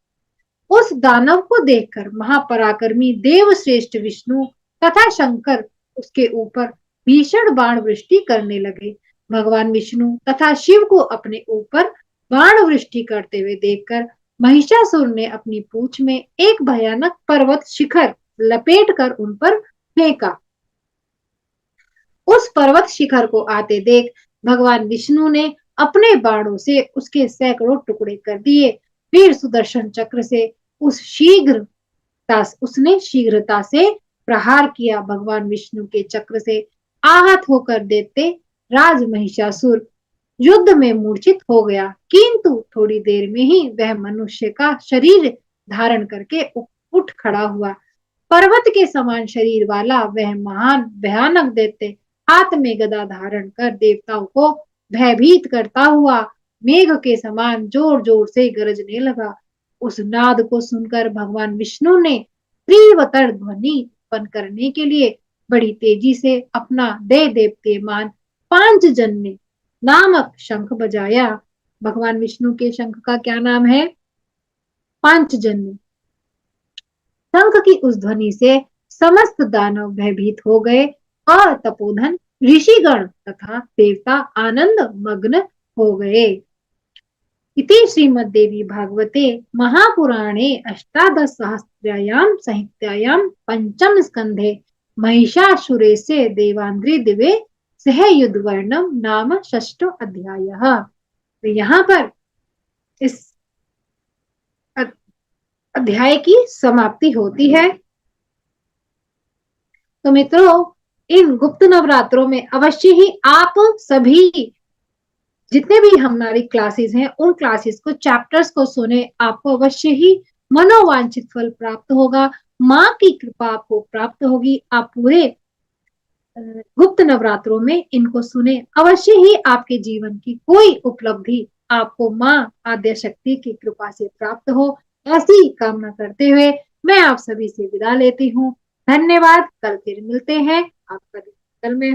Speaker 1: उस दानव को देखकर महापराक्रमी देव श्रेष्ठ विष्णु तथा शंकर उसके ऊपर भीषण बाण वृष्टि करने लगे। भगवान विष्णु तथा शिव को अपने ऊपर बाण वृष्टि करते हुए देखकर महिषासुर ने अपनी पूंछ में एक भयानक पर्वत शिखर लपेटकर उन पर फेंका। उस पर्वत शिखर को आते देख भगवान विष्णु ने अपने बाणों से उसके सैकड़ों टुकड़े कर दिए। फिर सुदर्शन चक्र से उसने शीघ्रता से प्रहार किया। भगवान विष्णु के चक्र से आहत होकर दैत्य राज महिषासुर युद्ध में मूर्छित हो गया, किंतु थोड़ी देर में ही वह मनुष्य का शरीर धारण करके उठ खड़ा हुआ। पर्वत के समान शरीर वाला वह महान भयानक दैत्य हाथ में गदा धारण कर देवताओं को भयभीत करता हुआ मेघ के समान जोर जोर से गरजने लगा। उस नाद को सुनकर भगवान विष्णु ने तीव्रतर ध्वनि उत्पन्न करने के लिए बड़ी तेजी से अपना दे देप्यमान पांचजन्य नामक शंख बजाया। भगवान विष्णु के शंख का क्या नाम है? पांचजन्य। शंख की उस ध्वनि से समस्त दानव भयभीत हो गए और तपोधन ऋषिगण तथा देवता आनंद मग्न हो गए। इति श्रीमद्देवी भागवते महापुराणे अष्टादश सहस्रायां संहितायां पंचम स्कंधे महिषासुरस्य देवांद्रि दिवे सह युद्ध वर्णम नाम षष्ठो अध्यायः। तो यहाँ पर इस अध्याय की समाप्ति होती है। तो मित्रों, इन गुप्त नवरात्रों में अवश्य ही आप सभी जितने भी हमारी क्लासेस हैं उन क्लासेस को, चैप्टर्स को सुने, आपको अवश्य ही मनोवांछित फल प्राप्त होगा, माँ की कृपा आपको प्राप्त होगी। आप पूरे गुप्त नवरात्रों में इनको सुने, अवश्य ही आपके जीवन की कोई उपलब्धि आपको माँ आद्य शक्ति की कृपा से प्राप्त हो, ऐसी कामना करते हुए मैं आप सभी से विदा लेती हूँ। धन्यवाद। कल फिर मिलते हैं। आपका दिन कल में